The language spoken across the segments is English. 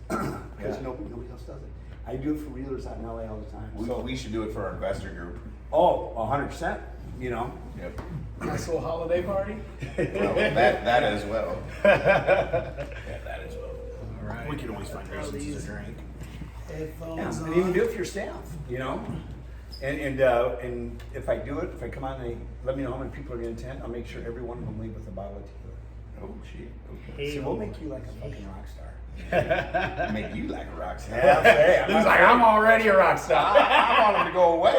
sense. Because nobody else does it. I do it for realtors out in LA all the time. We should do it for our investor group. Oh, 100%. You know. Yep. Nice little holiday party. Well, that as well. Yeah, that as well. All right. We can always find reasons to drink. Headphones Yeah, on. and even do it for your staff, you know. And if I do it, if I come on and they let me know how many people are going to attend, I'll make sure every one of them leave with a bottle of tequila. Oh shit. Okay. See, we'll make you like a fucking rock star. Make you like a rock star. Yeah, hey, He's like, I'm already a rock star. I want him to go away.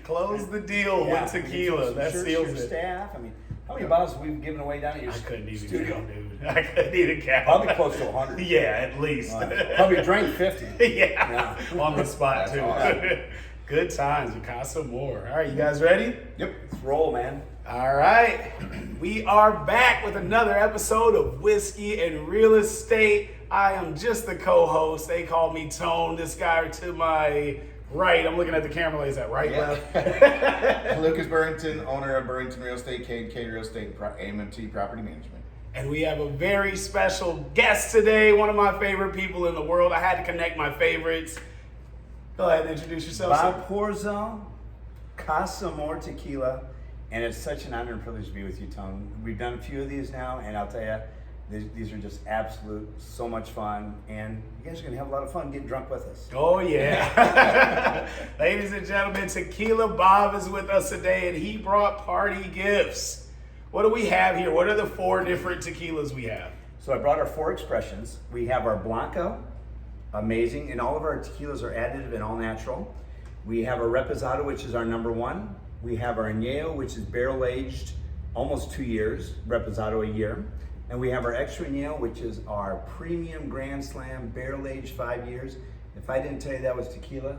Close the deal with tequila. That seals your it. staff. I mean, how many bottles have we given away down at your I couldn't even studio? count, dude. I couldn't even count. Probably close to 100. Yeah, at least. Probably drank 50. Yeah. On the spot, too. awesome. Good times with Casa Amor. All right, you guys ready? Yep. Let's roll, man. All right. We are back with another episode of Whiskey and Real Estate. I am just the co-host. They call me Tone. This guy to my right. I'm looking at the camera. Like, is that right, left? Lucas Burrington, owner of Burrington Real Estate, K&K Real Estate, AMT Property Management. And we have a very special guest today. One of my favorite people in the world. I had to connect my favorites. Go ahead and introduce yourself, Bob sir. Porzo, Casa Amor Tequila, and it's such an honor and privilege to be with you, Tone. We've done a few of these now, and I'll tell you, these are just absolute, so much fun, and you guys are going to have a lot of fun getting drunk with us. Oh, yeah. Ladies and gentlemen, Tequila Bob is with us today, and he brought party gifts. What do we have here? What are the 4 different tequilas we have? So I brought our 4 expressions. We have our Blanco, amazing, and all of our tequilas are additive and all natural. We have our Repesado, which is our number 1. We have our Anjejo, which is barrel aged almost 2 years, Repesado a year. And we have our Extra Anjejo, which is our premium Grand Slam barrel aged 5 years. If I didn't tell you that was tequila,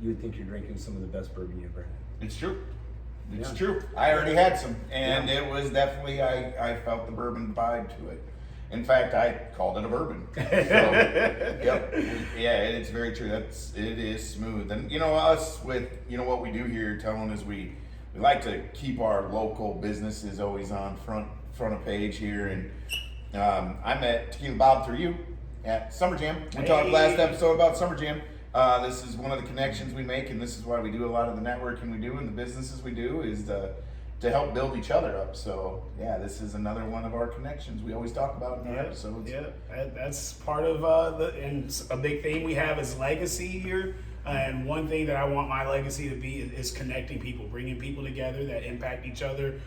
you would think you're drinking some of the best bourbon you've ever had. It's true. It's Yeah. true. I already had some, and it was definitely, I felt the bourbon vibe to it. In fact, I called it a bourbon. So, yep. Yeah, it's very true. It is smooth. And you know, us with, you know, what we do here, Tone, is we like to keep our local businesses always on front of page here. And I met Tequila Bob through you at Summer Jam. We talked last episode about Summer Jam. This is one of the connections we make, and this is why we do a lot of the networking we do and the businesses we do is to help build each other up. So yeah, this is another one of our connections we always talk about in our episodes. Yeah, that's part of and a big theme we have is legacy here. And one thing that I want my legacy to be is connecting people, bringing people together that impact each other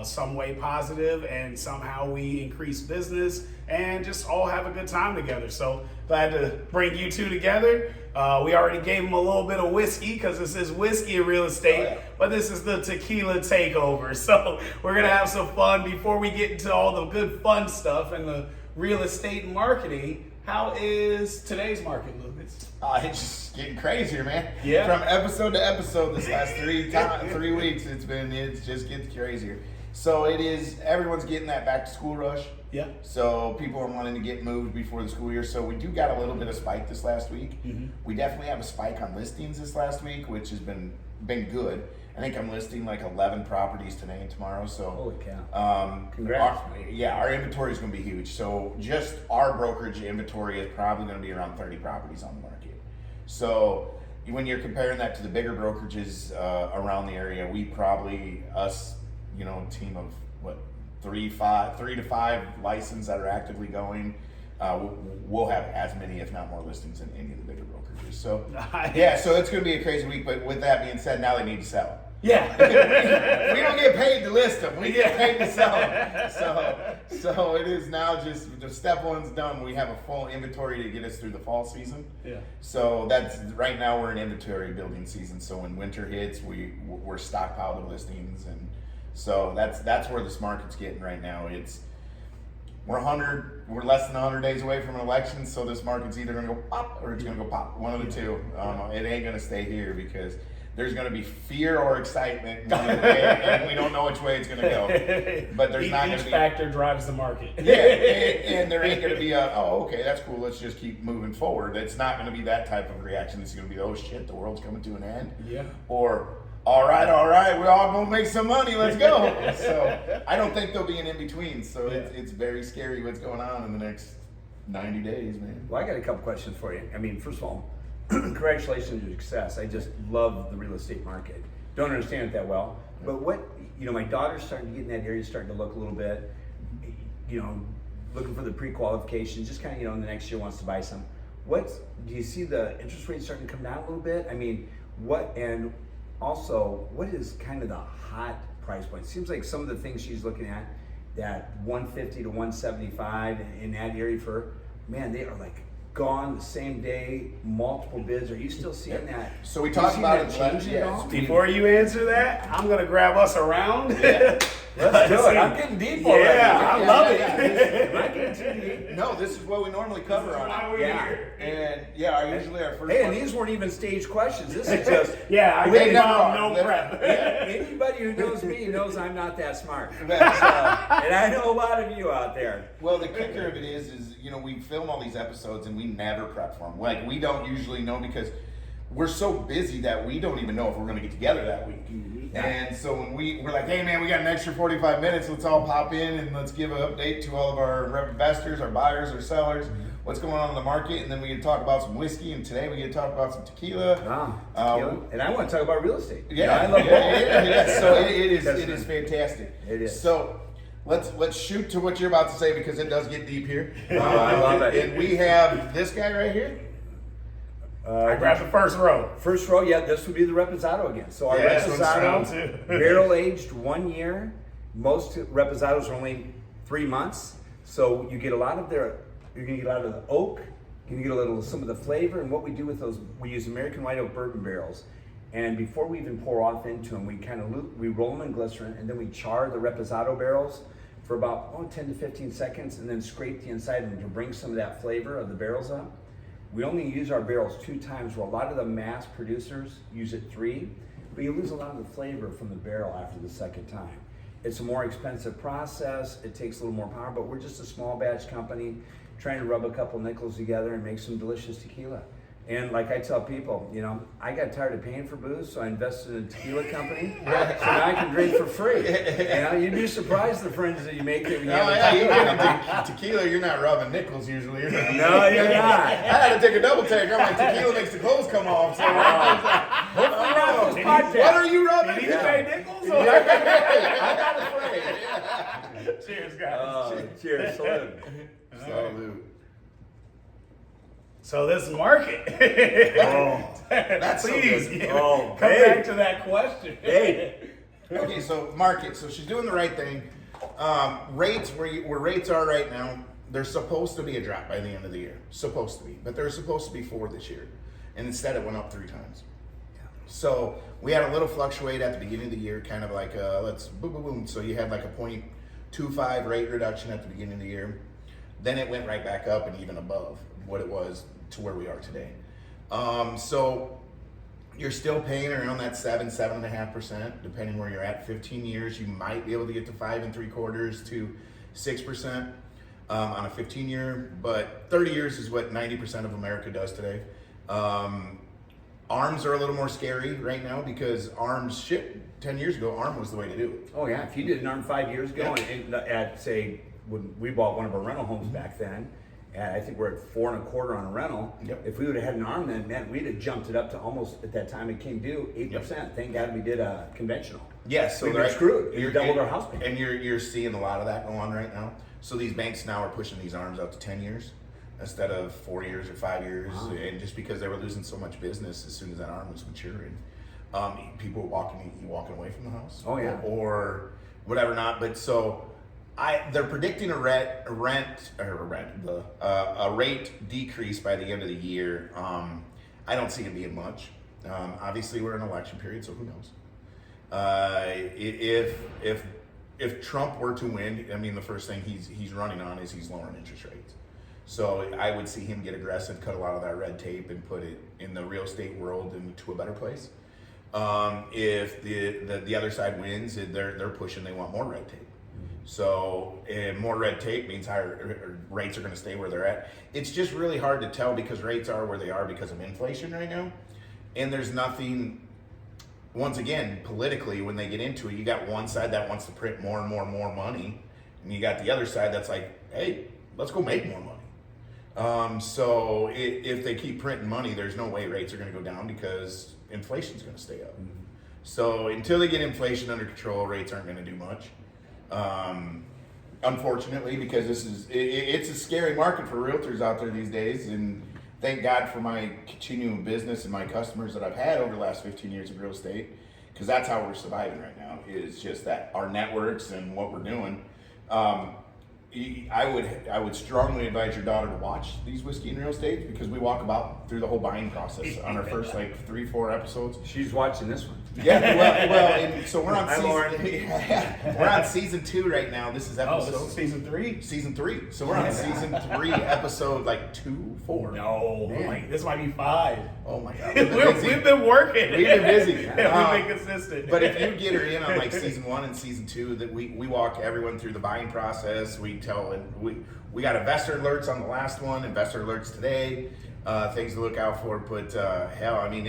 some way positive, and somehow we increase business and just all have a good time together. So glad to bring you two together. We already gave them a little bit of whiskey because this is Whiskey and Real Estate, but this is the tequila takeover. So we're going to have some fun before we get into all the good fun stuff and the real estate and marketing. How is today's market, Lucas? It's just getting crazier, man. Yeah. From episode to episode, this last 3 weeks, it just gets crazier. So it is. Everyone's getting that back to school rush. Yeah. So people are wanting to get moved before the school year. So we do got a little bit of spike this last week. Mm-hmm. We definitely have a spike on listings this last week, which has been good. I think I'm listing like 11 properties today and tomorrow. So Holy cow. Congrats. Our inventory is going to be huge. So just our brokerage inventory is probably going to be around 30 properties on the market. So when you're comparing that to the bigger brokerages around the area, we probably, team of what, 3 to 5 licenses that are actively going, we'll have as many, if not more, listings than any of the bigger brokerages. So yeah, so it's going to be a crazy week. But with that being said, now they need to sell. Yeah. We don't get paid to list them. We get paid to sell them. So it is now just the step 1's done. We have a full inventory to get us through the fall season. Yeah. So that's right now we're in inventory building season. So when winter hits, we're stockpiled of listings, and so that's where this market's getting right now. We're less than 100 days away from an election, so this market's either going to go pop or it's going to go pop. One of the two. It ain't going to stay here because there's going to be fear or excitement, and we don't know which way it's going to go. But there's not going to be each factor drives the market. Yeah, and there ain't going to be okay, that's cool. Let's just keep moving forward. It's not going to be that type of reaction. It's going to be, oh shit, the world's coming to an end. Yeah. Or all right, we're all going to make some money. Let's go. So I don't think there'll be an in between. So it's very scary what's going on in the next 90 days, man. Well, I got a couple questions for you. I mean, first of all, congratulations on your success. I just love the real estate market. Don't understand it that well, but what, my daughter's starting to get in that area, starting to look a little bit, looking for the pre-qualification, just kind of, in the next year wants to buy some. Do you see the interest rates starting to come down a little bit? I mean, and also, what is kind of the hot price point? Seems like some of the things she's looking at, that 150 to 175 in that area man, they are like gone the same day, multiple bids. Are you still seeing that? So we talked about it changing at all? Before you answer that, I'm gonna grab us around. Yeah. Let's do it. I'm getting deep already. I love it. Am I getting too deep? No, this is what we normally cover on Why it. we're Yeah. here. And usually our first Hey, and one- these weren't even staged questions. This is just Yeah, I They gave never Bob are. no prep. anybody who knows me knows I'm not that smart. That's, And I know a lot of you out there. well, the kicker of it is we film all these episodes and we never prep for them. Like, we don't usually know because we're so busy that we don't even know if we're going to get together that week. And so when we're like, hey man, we got an extra 45 minutes, let's all pop in and let's give an update to all of our investors, our buyers, our sellers, what's going on in the market, and then we can talk about some whiskey, and today we get to talk about some tequila. Tequila. And I want to talk about real estate. Yeah, I love both. yeah. So it is That's fantastic. It is. So let's shoot to what you're about to say because it does get deep here. I love it. And we have this guy right here. I grabbed the first row. First row, yeah, this would be the Reposado again. So our Yeah, this one's round Reposado, two. barrel aged 1 year. Most Reposados are only 3 months. So you get a lot of you're gonna get a lot of the oak, you're gonna get a little some of the flavor. And what we do with those, we use American white oak bourbon barrels. And before we even pour off into them, we roll them in glycerin, and then we char the Reposado barrels for about 10 to 15 seconds, and then scrape the inside of them to bring some of that flavor of the barrels up. We only use our barrels 2 times, where a lot of the mass producers use it 3, but you lose a lot of the flavor from the barrel after the second time. It's a more expensive process, it takes a little more power, but we're just a small batch company trying to rub a couple nickels together and make some delicious tequila. And like I tell people, I got tired of paying for booze, so I invested in a tequila company, so now I can drink for free. You'd be surprised the friends that you make when you have You tequila. get a tequila, you're not rubbing nickels usually. No, you're not. I had to take a double take. I'm like, tequila makes the clothes come off. So Hopefully not this podcast. what are you rubbing? Did you pay nickels? I'm not afraid. Cheers, guys. Cheers, salute. Salute. So this market. That's so Please, good. come hey. back to that question. Hey. Okay, so market. So she's doing the right thing. Rates where rates are right now, there's supposed to be a drop by the end of the year. Supposed to be, but there's supposed to be 4 this year, and instead it went up 3 times. So we had a little fluctuate at the beginning of the year, kind of like let's boom boom boom. So you had like a 0.25 rate reduction at the beginning of the year. Then it went right back up and even above what it was to where we are today. So you're still paying around that 7.5%, depending where you're at. 15 years, you might be able to get to 5.75% to 6% on a 15-year, but 30 years is what 90% of America does today. ARMs are a little more scary right now because ARMs shit 10 years ago. ARM was the way to do it. Oh yeah, if you did an ARM 5 years ago, and at say when we bought one of our rental homes back then, and I think we're at 4.25 on a rental. Yep. If we would have had an ARM then, man, we'd have jumped it up to almost at that time it came due 8%. Thank God we did a conventional. Yes, so We've been screwed. You're We doubled our house payment. and you're seeing a lot of that go on right now. So these banks now are pushing these ARMs out to 10 years instead of 4 years or 5 years, Wow. and just because they were losing so much business as soon as that ARM was maturing, people were walking away from the house. Oh, yeah. or whatever not. But so they're predicting a rate decrease by the end of the year. I don't see it being much. Obviously, we're in an election period, so who knows? If Trump were to win, I mean, the first thing he's running on is he's lowering interest rates. So I would see him get aggressive, cut a lot of that red tape, and put it in the real estate world into a better place. If the other side wins, they're pushing. They want more red tape. So more red tape means higher rates are going to stay where they're at. It's just really hard to tell because rates are where they are because of inflation right now, and there's nothing. Once again, politically, when they get into it, you got one side that wants to print more and more and more money, and you got the other side that's like, hey, let's go make more money. So if they keep printing money, there's no way rates are going to go down because inflation's going to stay up. So until they get inflation under control, rates aren't going to do much. Unfortunately, because it's a scary market for realtors out there these days, and thank God for my continuing business and my customers that I've had over the last 15 years of real estate, because that's how we're surviving right now, is just that our networks and what we're doing. I would strongly advise your daughter to watch these Whiskey and Real Estate, because we walk about through the whole buying process on our first 3-4 episodes. She's watching this one. Yeah, and so we're on Hi, Lauren. we're on season 2 right now. This is episode this is season 3. Season 3. So we're on season 3, episode 2, 4. No, Man. this might be 5. Oh my God, We've been working. We've been busy. We've been consistent. But if you get her in on season 1 and season 2, that we walk everyone through the buying process. We tell, and we got investor alerts on the last one, investor alerts today, things to look out for. But hell, I mean,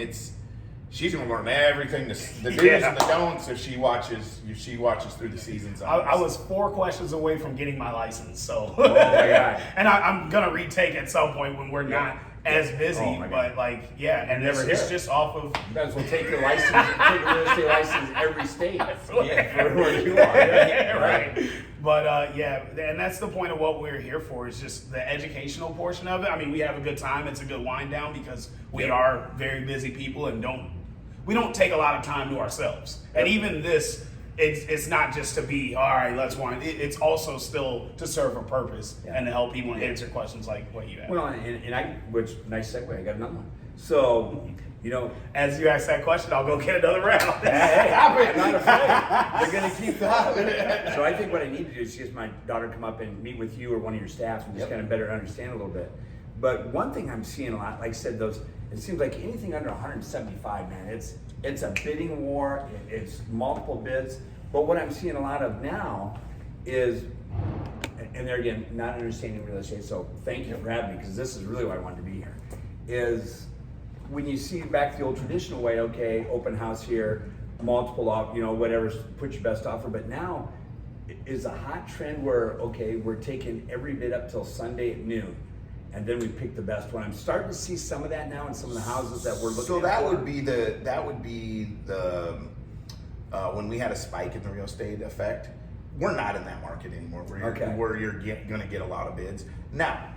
she's gonna learn everything, the do's and the don'ts, if she watches through the seasons. I was 4 questions away from getting my license, so Oh my God. and I'm gonna retake at some point when we're not as busy. Oh my but God. and never it's hear it. just off of. You guys will take your license, take a real estate license every state. For where you are. Yeah, right. But and that's the point of what we're here for, is just the educational portion of it. I mean, we have a good time. It's a good wind down because we are very busy people and we don't take a lot of time to ourselves. And even this, it's not just to be, all right, let's wind. It's also still to serve a purpose and to help people answer questions like what you have. Well, which nice segue. I got another one. So, As you ask that question, I'll go get another round. hey, I'm not afraid. They're gonna keep that. So I think what I need to do is just my daughter come up and meet with you or one of your staff and just kind of better understand a little bit. But one thing I'm seeing a lot, like I said, it seems like anything under 175, man, it's a bidding war. It's multiple bids. But what I'm seeing a lot of now is, and there again, not understanding real estate. So thank you for having me, because this is really why I wanted to be here. Is when you see back the old traditional way, okay, open house here, multiple off, whatever, put your best offer. But now is a hot trend where, okay, we're taking every bid up till Sunday at noon, and then we pick the best one. I'm starting to see some of that now in some of the houses that we're looking at. So that would be the when we had a spike in the real estate effect. We're not in that market anymore. Where you're going to get a lot of bids now.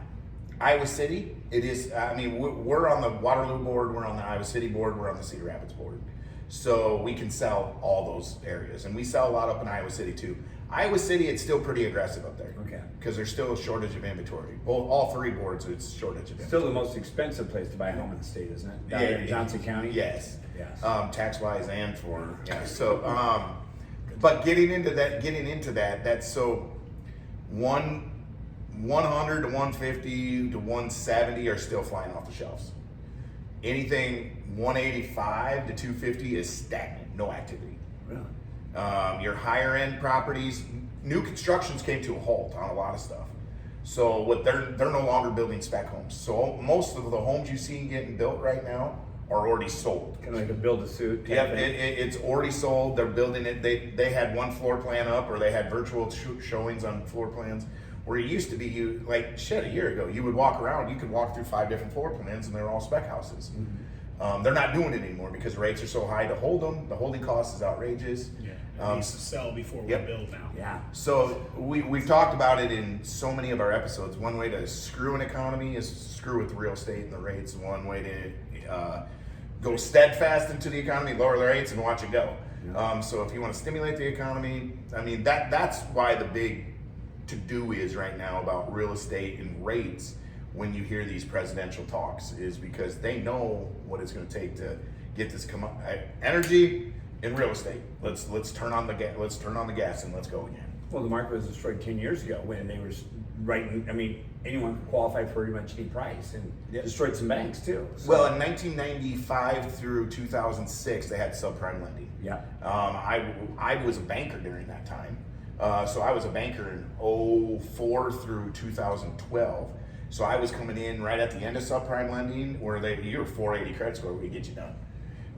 Iowa City, it is. I mean, we're on the Waterloo board, we're on the Iowa City board, we're on the Cedar Rapids board, so we can sell all those areas, and we sell a lot up in Iowa City too. Iowa City, it's still pretty aggressive up there, Okay. because there's still a shortage of inventory. All 3 boards, it's shortage of inventory. Still the most expensive place to buy a home in the state, isn't it? Down there in Johnson County? Yes. Yes. Tax wise and for so but getting into that, that's so 100 to 150 to 170 are still flying off the shelves. Anything 185 to 250 is stagnant, no activity. Really? Your higher end properties, new constructions came to a halt on a lot of stuff. So what they're no longer building spec homes. So most of the homes you see getting built right now are already sold. Kind of like a build-to-suit. Yep, it's already sold. They're building it. They had one floor plan up, or they had virtual showings on floor plans. Where it used to be, a year ago, you would walk around, you could walk through 5 different floor plans, and they're all spec houses. Mm-hmm. They're not doing it anymore because rates are so high to hold them. The holding cost is outrageous. It needs to sell before we build now. Yeah. So we've talked about it in so many of our episodes. One way to screw an economy is screw with the real estate and the rates. One way to go steadfast into the economy, lower the rates, and watch it go. Yeah. So if you want to stimulate the economy, I mean, that's why the big to-do is right now about real estate and rates when you hear these presidential talks, is because they know what it's going to take to get this energy and real estate. Let's turn on the gas and let's go again. Well, the market was destroyed 10 years ago when they were writing. I mean, anyone could qualify for pretty much any price, and destroyed some banks too. So. Well, in 1995 through 2006, they had subprime lending. Yeah. I was a banker during that time. So I was a banker in 2004 through 2012. So I was coming in right at the end of subprime lending, where your 480 credit score would get you done.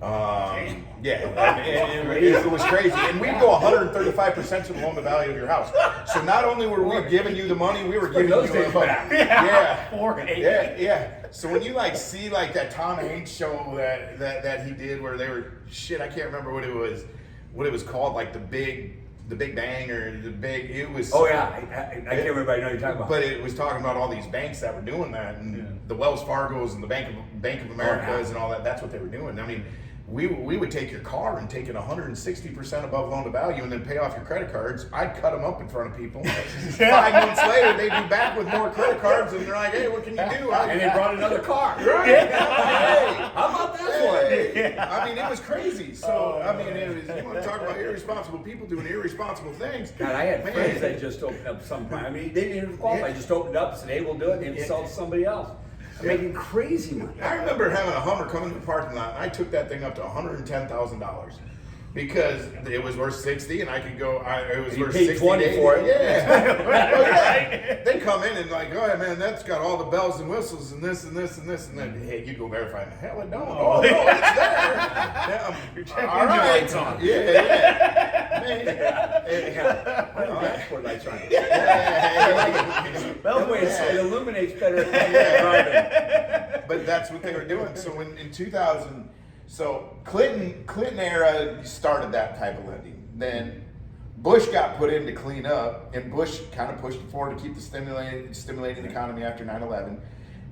It was crazy. And we'd go 135% to the loan to value of your house. So not only were we giving you the money, we were giving you the money. Yeah. 480. Yeah. So when you like see like that Tom Hanks show that he did where they were I can't remember what it was called, like the Big Bang or it was. Oh yeah, I can't remember. I know what you're talking about. But it was talking about all these banks that were doing that, and the Wells Fargo's and the Bank of America's and all that. That's what they were doing. I mean, we would take your car and take it 160% above loan to value, and then pay off your credit cards. I'd cut them up in front of people. 5 months later, they'd be back with more credit cards, and they're like, "Hey, what can you do?" And they brought another car. Right? Hey, how about that one? I mean, it was crazy. So I mean, you want to talk about irresponsible people doing irresponsible things? God, I had friends that just opened up some. I mean, they didn't even qualify. Just opened up and said, "Hey, we'll do it," and they sold to somebody else. Making crazy money. I remember having a Hummer come into the parking lot, and I took that thing up to $110,000 because it was worth 60, and I could go. It was worth 60 20 for it. Yeah. Oh, yeah. They come in and like, "Oh yeah, man, that's got all the bells and whistles and this and this and this," and then hey, you go verify. Hell, it don't. Oh no, it's there. Yeah, You're checking all your right. lights on. Yeah. Man, Put a dashboard lights on it. That way it illuminates better than driving. But that's what they were doing. So in 2000, so Clinton era started that type of lending. Then Bush got put in to clean up, and Bush kind of pushed it forward to keep the stimulating the economy after 9/11.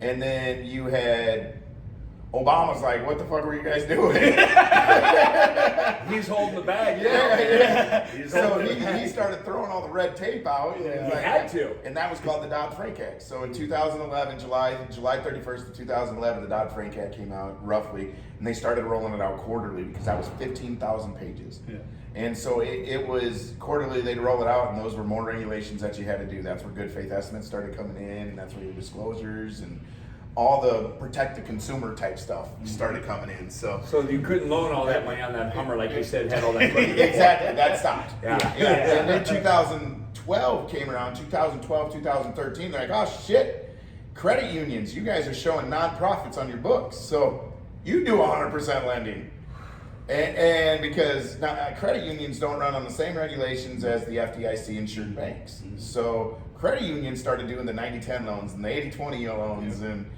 And then you had Obama's like, "What the fuck were you guys doing?" He's holding the bag. Yeah. So he started throwing all the red tape out. He had to. And that was called the Dodd-Frank Act. So in 2011, July 31st of 2011, the Dodd-Frank Act came out roughly, and they started rolling it out quarterly because that was 15,000 pages. Yeah. And so it was quarterly, they'd roll it out, and those were more regulations that you had to do. That's where good faith estimates started coming in, and that's where your disclosures and all the protect the consumer type stuff started coming in. So you couldn't loan all that money on that Hummer, like you said, had all that money. Exactly, that stopped. Yeah. And then 2012 came around, 2012, 2013, they're like, "Oh shit, credit unions, you guys are showing nonprofits on your books, so you do 100% lending." And because now, credit unions don't run on the same regulations as the FDIC insured banks. So credit unions started doing the 90-10 loans and the 80-20 loans, and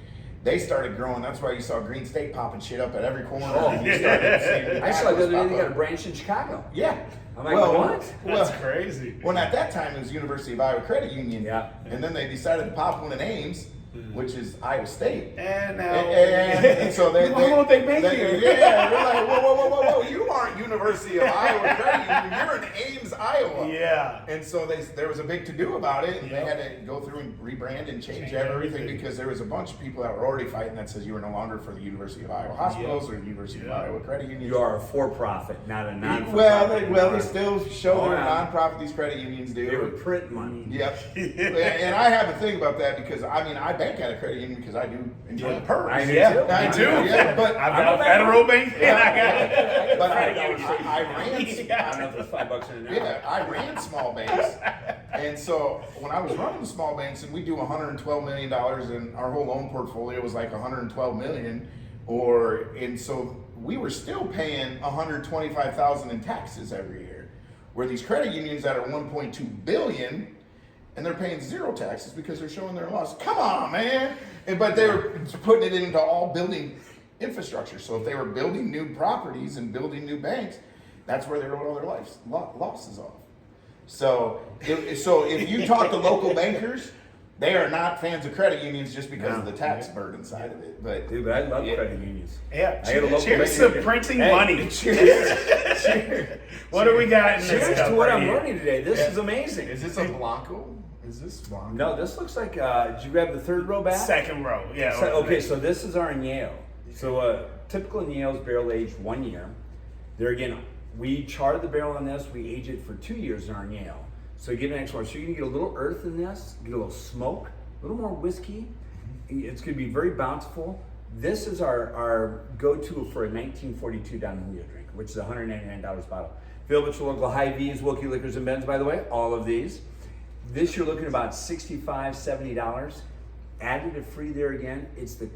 they started growing. That's why you saw Green State popping shit up at every corner. I saw the other day they got a branch in Chicago. Yeah. I'm like, what? That's crazy. When at that time it was University of Iowa Credit Union. Yeah. And then they decided to pop one in Ames, which is Iowa State. And now, and so they won't they make you? Yeah, they're like, whoa, you aren't University of Iowa Credit Union, you're in Ames, Iowa. Yeah. And so there was a big to-do about it, and they had to go through and rebrand and change everything because there was a bunch of people that were already fighting that says you were no longer for the University of Iowa Hospitals or the University of Iowa Credit Union. You are a for-profit, not a non-profit. Well, they still show they're a non-profit, these credit unions do. They would print money. Yep. And I have a thing about that because, I mean, I bank at a credit union because I do enjoy the perks. I do Yeah, too. me too. Yeah, but I've got a federal bank, and I got but I don't know if it's $5 in an hour. yeah, I ran small banks, and so when I was running the small banks, and we do $112 million, and our whole loan portfolio was like $112 million, and so we were still paying $125,000 in taxes every year, where these credit unions that are $1.2 billion. And they're paying zero taxes because they're showing their loss. Come on, man! But they were putting it into all building infrastructure. So if they were building new properties and building new banks, that's where they wrote all their losses off. So if you talk to local bankers, they are not fans of credit unions just because of the tax burden side of it. But Dude, I love credit unions. Yeah, I got a local cheers bank to union. printing Hey, money. Cheers. What do we got in this Cheers cup to what right I'm here? learning today. This is amazing. is this a Blanco? Is this Blanco? No, this looks like, did you grab the third row back? Second row, yeah. Okay, so this is our Añejo. So typical Añejo is barrel aged 1 year. There again, we charred the barrel on this. We age it for 2 years in our Añejo. So you get an extra one. So you're gonna get a little earth in this, get a little smoke, a little more whiskey. It's gonna be very bountiful. This is our go-to for a 1942 Don Julio drink, which is a $199 bottle. Available to local Hy-Vees, Wilkie Liquors and Bens, by the way, all of these. This you're looking at about $65, $70. additive free there again. It's the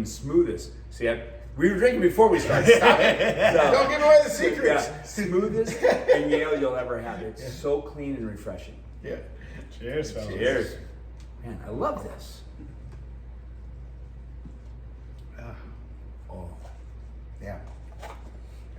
smoothest. See, we were drinking before we started. Stop it. So, Don't give away the secrets. Yeah, smoothest añejo you'll ever have. It's so clean and refreshing. Yeah. Cheers, fellas. Cheers. Man, I love this. Oh. Yeah.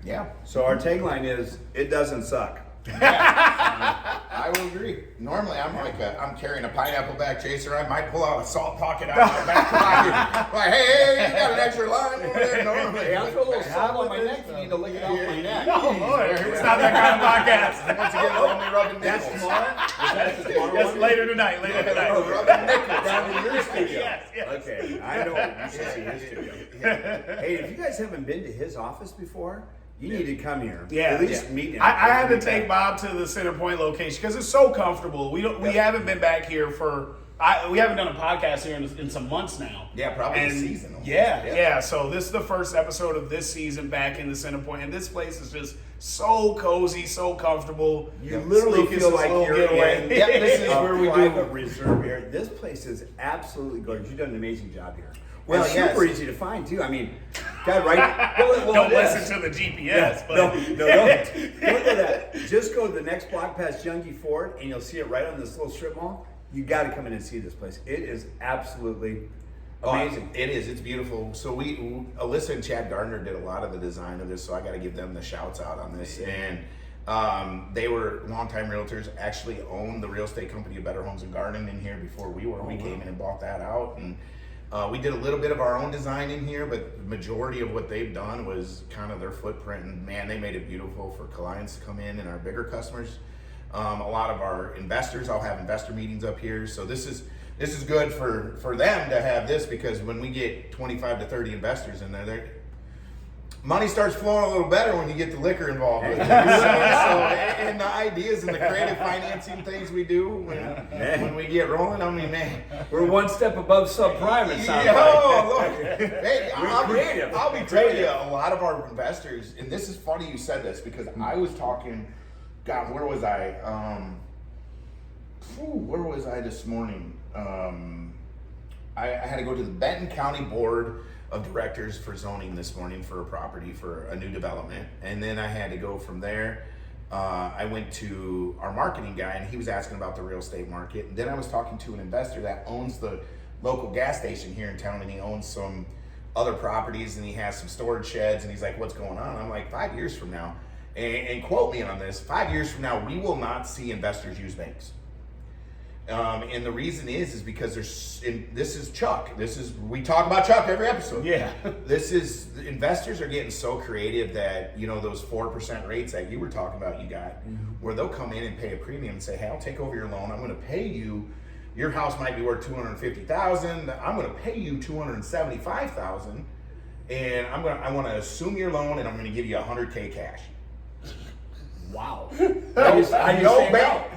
Yeah. So our tagline is, it doesn't suck. I will agree. Normally, I'm carrying a pineapple back chaser. I might pull out a salt pocket out of my back pocket. Like, hey, you got an extra lime over there. Normally, Hey, I'll throw a little salt on my neck if you need to lick it off my neck. Oh, Lord. It's not that kind of podcast. Once again, we're only rubbing That's nickels. tomorrow? That's tomorrow Yes, one? later tonight. Oh, rubbing nickels. Down in your studio. Yes, yes. Okay, I know. You should see his studio. Hey, if you guys haven't been to his office before, you need to come here. Yeah, At least meet him. I had to take Bob to the Center Point location because it's so comfortable. We haven't been back here we haven't done a podcast here in some months now. Yeah, probably a season almost. Yeah. So this is the first episode of this season back in the Center Point, and this place is just so cozy, so comfortable. You literally Lucas's feel like little you're getaway. in Yep, this is where we private do. reserve area. This place is absolutely gorgeous. You've done an amazing job here. Well, Well, it's yes. super easy to find too. I mean, God, right? Well, Don't it is. listen to the GPS. Yeah, But don't do that. Just go to the next block past Youngie Ford, and you'll see it right on this little strip mall. You got to come in and see this place. It is absolutely amazing. It is. It's beautiful. So Alyssa and Chad Gardner did a lot of the design of this, so I got to give them the shouts out on this. And they were longtime realtors, actually owned the real estate company of Better Homes and Garden in here before we were. We came in and bought that out. And we did a little bit of our own design in here, but the majority of what they've done was kind of their footprint. And man, they made it beautiful for clients to come in and our bigger customers. A lot of our investors, I'll have investor meetings up here. So this is good for them to have this, because when we get 25 to 30 investors in there, money starts flowing a little better when you get the liquor involved with it. And the ideas and the creative financing things we do when we get rolling, I mean, man. We're one step above subprime, it sounds like. Lord. Hey, creative. I'll be telling you, a lot of our investors, and this is funny you said this, because I was talking, God, where was I? Where was I this morning? I had to go to the Benton County Board of Directors for zoning this morning for a property for a new development, and then I had to go from there. I went to our marketing guy, and he was asking about the real estate market, and then I was talking to an investor that owns the local gas station here in town, and he owns some other properties, and he has some storage sheds, and he's like, what's going on? I'm like, 5 years from now, and quote me on this, 5 years from now, we will not see investors use banks. And the reason is because this is Chuck. We talk about Chuck every episode. Yeah. Investors are getting so creative that, those 4% rates that you were talking about, where they'll come in and pay a premium and say, hey, I'll take over your loan. I'm going to pay you. Your house might be worth $250,000. I'm going to pay you $275,000, and I want to assume your loan, and I'm going to give you $100K cash. Wow. No bank.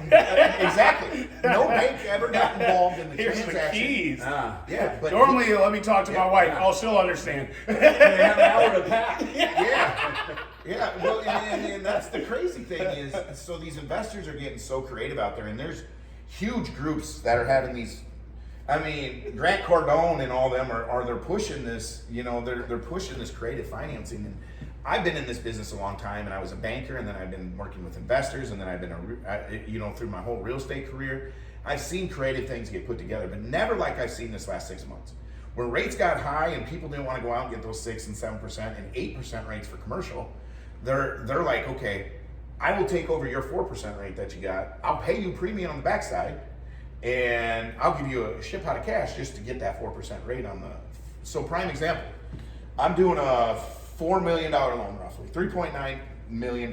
Exactly. No bank ever got involved in the Here's transaction. the keys. Yeah, but Normally, let me talk to my wife. Oh, she'll understand. They have an hour to pack. Yeah. Well, and that's the crazy thing is, so these investors are getting so creative out there, and there's huge groups that are having these. I mean, Grant Cardone and all them they're pushing this. They're pushing this creative financing. And I've been in this business a long time, and I was a banker, and then I've been working with investors, and then I've been through my whole real estate career. I've seen creative things get put together, but never like I've seen this last 6 months. When rates got high and people didn't want to go out and get those 6 and 7% and 8% rates for commercial, they're like, okay, I will take over your 4% rate that you got. I'll pay you premium on the backside, and I'll give you a ship out of cash just to get that 4% rate on the. So prime example, I'm doing a $4 million loan, roughly $3.9 million,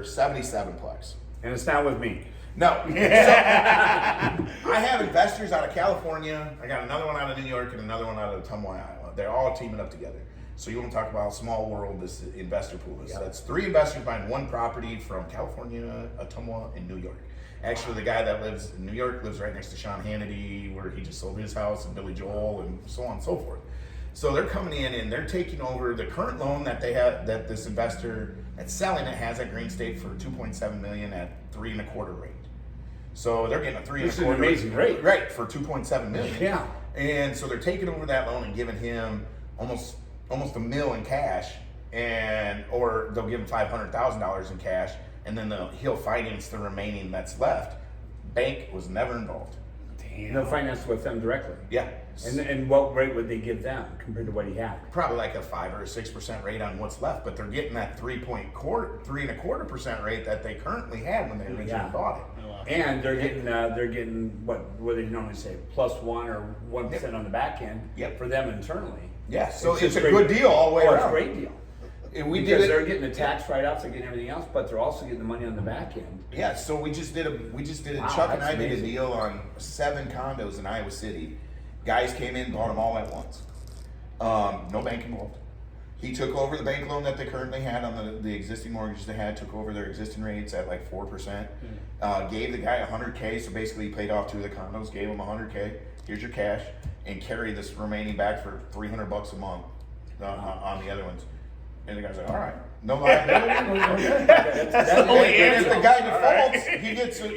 77 plex. And it's not with me. No. So, I have investors out of California. I got another one out of New York and another one out of Ottumwa, Iowa. They're all teaming up together. So you want to talk about a small world, this investor pool is. Yep. That's 3 investors buying one property from California, Ottumwa, and New York. Actually, the guy that lives in New York lives right next to Sean Hannity, where he just sold his house, and Billy Joel, and so on and so forth. So they're coming in and they're taking over the current loan that they have, that this investor that's selling it has at Green State for $2.7 million at 3.25% rate. So they're getting a 3 This is and a an quarter amazing rate. right, for 2.7 million. Yeah. And so they're taking over that loan and giving him almost $1 million in cash, or they'll give him $500,000 in cash, and then he'll finance the remaining that's left. Bank was never involved. Damn. They'll finance with them directly. Yeah. And what rate would they give them compared to what he had? Probably like a 5 or 6% rate on what's left, but they're getting that 3.25% rate that they currently had when they originally Yeah. bought it. And they're getting what do they normally say, +1 or 1% on the back end Yep. for them internally. Yeah, so it's just a great. good deal all the way Oh, it's a around. great deal. We Because did they're it. getting the tax write-offs, they're getting everything else, but they're also getting the money on the back end. Yeah, so we just did it. Wow, Chuck and that's I did a amazing. deal on 7 condos in Iowa City. Guys came in, bought them all at once. No bank involved. He took over the bank loan that they currently had on the existing mortgages they had, took over their existing rates at like 4%. Gave the guy $100K, so basically he paid off 2 of the condos, gave him $100K. Here's your cash, and carry this remaining back for $300 a month on the other ones. And the guy's like, all right, no liability. That's the only And if answer. the guy defaults,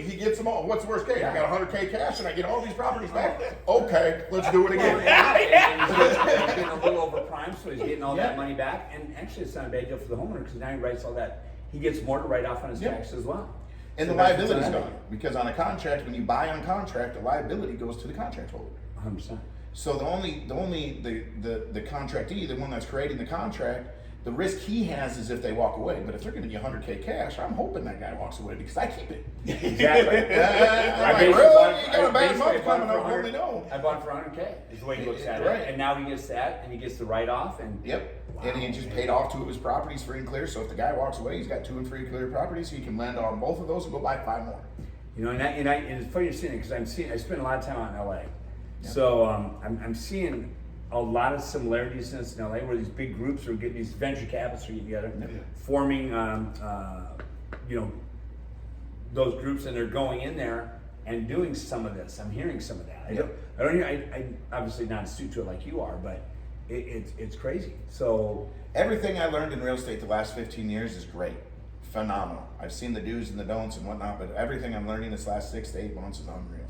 he gets them all. What's the worst case? I got $100K cash and I get all these properties back. Okay, let's do it again. And he's getting a little over prime, so he's getting all that Yeah. money back. And actually, it's not a bad deal for the homeowner because now he writes all that. He gets more to write off on his Yeah. taxes as well. And So the that's liability's what's gone because on a contract, when you buy on contract, the liability goes to the contract holder. 100%. So the contractee, the one that's creating the contract, the risk he has is if they walk away. But if they're giving you $100K cash, I'm hoping that guy walks away because I keep it. Exactly. I'm like, basically really? bought- You got a bad basically month bought coming for up, let me know. I bought it for $100K is the way he looks at Right. it. And now he gets that and he gets the write-off. And Yep. And he just paid off 2 of his properties free and clear. So if the guy walks away, he's got 2 and free and clear properties. He can lend on both of those and go buy 5 more. You know, and it's funny you're seeing it because I spend a lot of time out in LA. So I'm seeing a lot of similarities in this in LA where these big groups are getting, these venture capitalists are getting together, forming, those groups, and they're going in there and doing some of this. I'm hearing some of that. I obviously not astute to it like you are, but it's crazy. So Everything I learned in real estate the last 15 years is great. Phenomenal. I've seen the do's and the don'ts and whatnot, but everything I'm learning this last 6 to 8 months is unreal.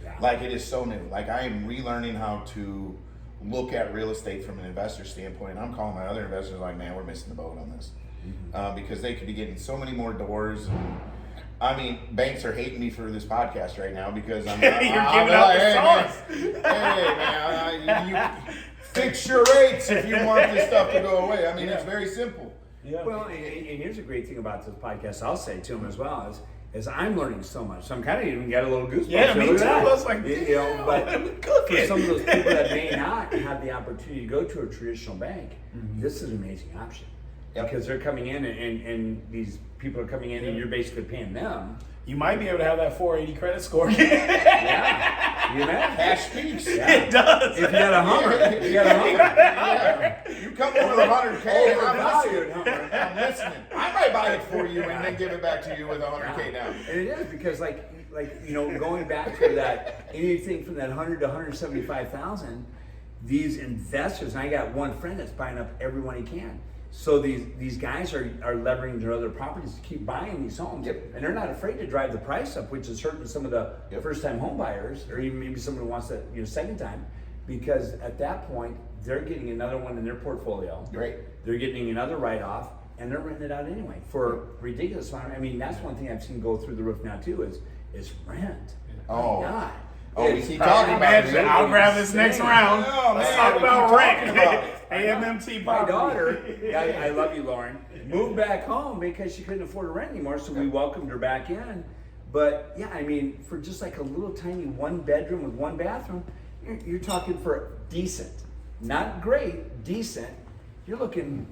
yeah. Like it is so new. Like I am relearning how to look at real estate from an investor standpoint. I'm calling my other investors like, man, we're missing the boat on this. Because they could be getting so many more doors. And, I mean, banks are hating me for this podcast right now because I'm You're giving out the sauce. Hey man, you fix your rates if you want this stuff to go away. I mean, it's very simple. Yeah. Well, and here's a great thing about this podcast. I'll say to him as well is I'm learning so much. So I'm kind of even got a little goosebumps. Yeah, me Look too. at that. I was like, You know, damn, but I'm cooking. for some of those people that may not have the opportunity to go to a traditional bank, this is an amazing option. Yep. Because they're coming in and these people are coming in and you're basically paying them. You might be able to have that 480 credit score. Yeah. You know? Cash speaks. Yeah. It does. If you got a Hummer, if you got a Hummer. Yeah. You come in with $100K, I'm Overvalued listening. Hummer. I'm listening. I might buy it for you and then give it back to you with $100K down. And it is because like going back to that anything from that 100 to 175,000, these investors, and I got one friend that's buying up everyone he can. So these guys are leveraging their other properties to keep buying these homes. Yep. And they're not afraid to drive the price up, which is hurting some of the first time home buyers, or even maybe someone who wants that second time, because at that point they're getting another one in their portfolio. Great. They're getting another write-off, and they're renting it out anyway for ridiculous amount. I mean, that's one thing I've seen go through the roof now too is rent. Oh. My God. Oh, we It's keep talking about it. Imagine, I'll grab this next round. Oh, Let's man, talk we about keep rent. talking about it. AMMT My property. daughter, I love you, Lauren, moved back home because she couldn't afford to rent anymore, so we welcomed her back in. But yeah, I mean, for just like a little tiny 1 bedroom with 1 bathroom, you're talking for decent, not great, decent. You're looking,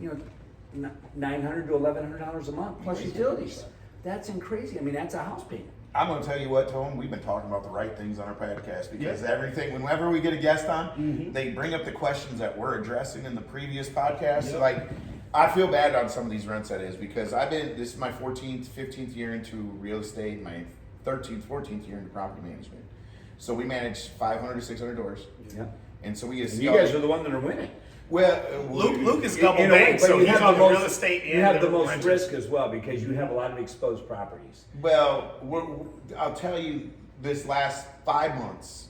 $900 to $1,100 a month plus utilities. That's crazy. I mean, that's a house payment. I'm going to tell you what, Tone, we've been talking about the right things on our podcast because everything, whenever we get a guest on, they bring up the questions that we're addressing in the previous podcast. So like, I feel bad on some of these rents that is because this is my 14th, 15th year into real estate, my 13th, 14th year into property management. So we manage 500 to 600 doors. Yeah. And so we get And you guys are the one that are winning. Well, Luke is double In a way, banked, but so you he's have on the the most- real estate and You have the most renters. risk as well because you have a lot of exposed properties. Well, I'll tell you, this last 5 months,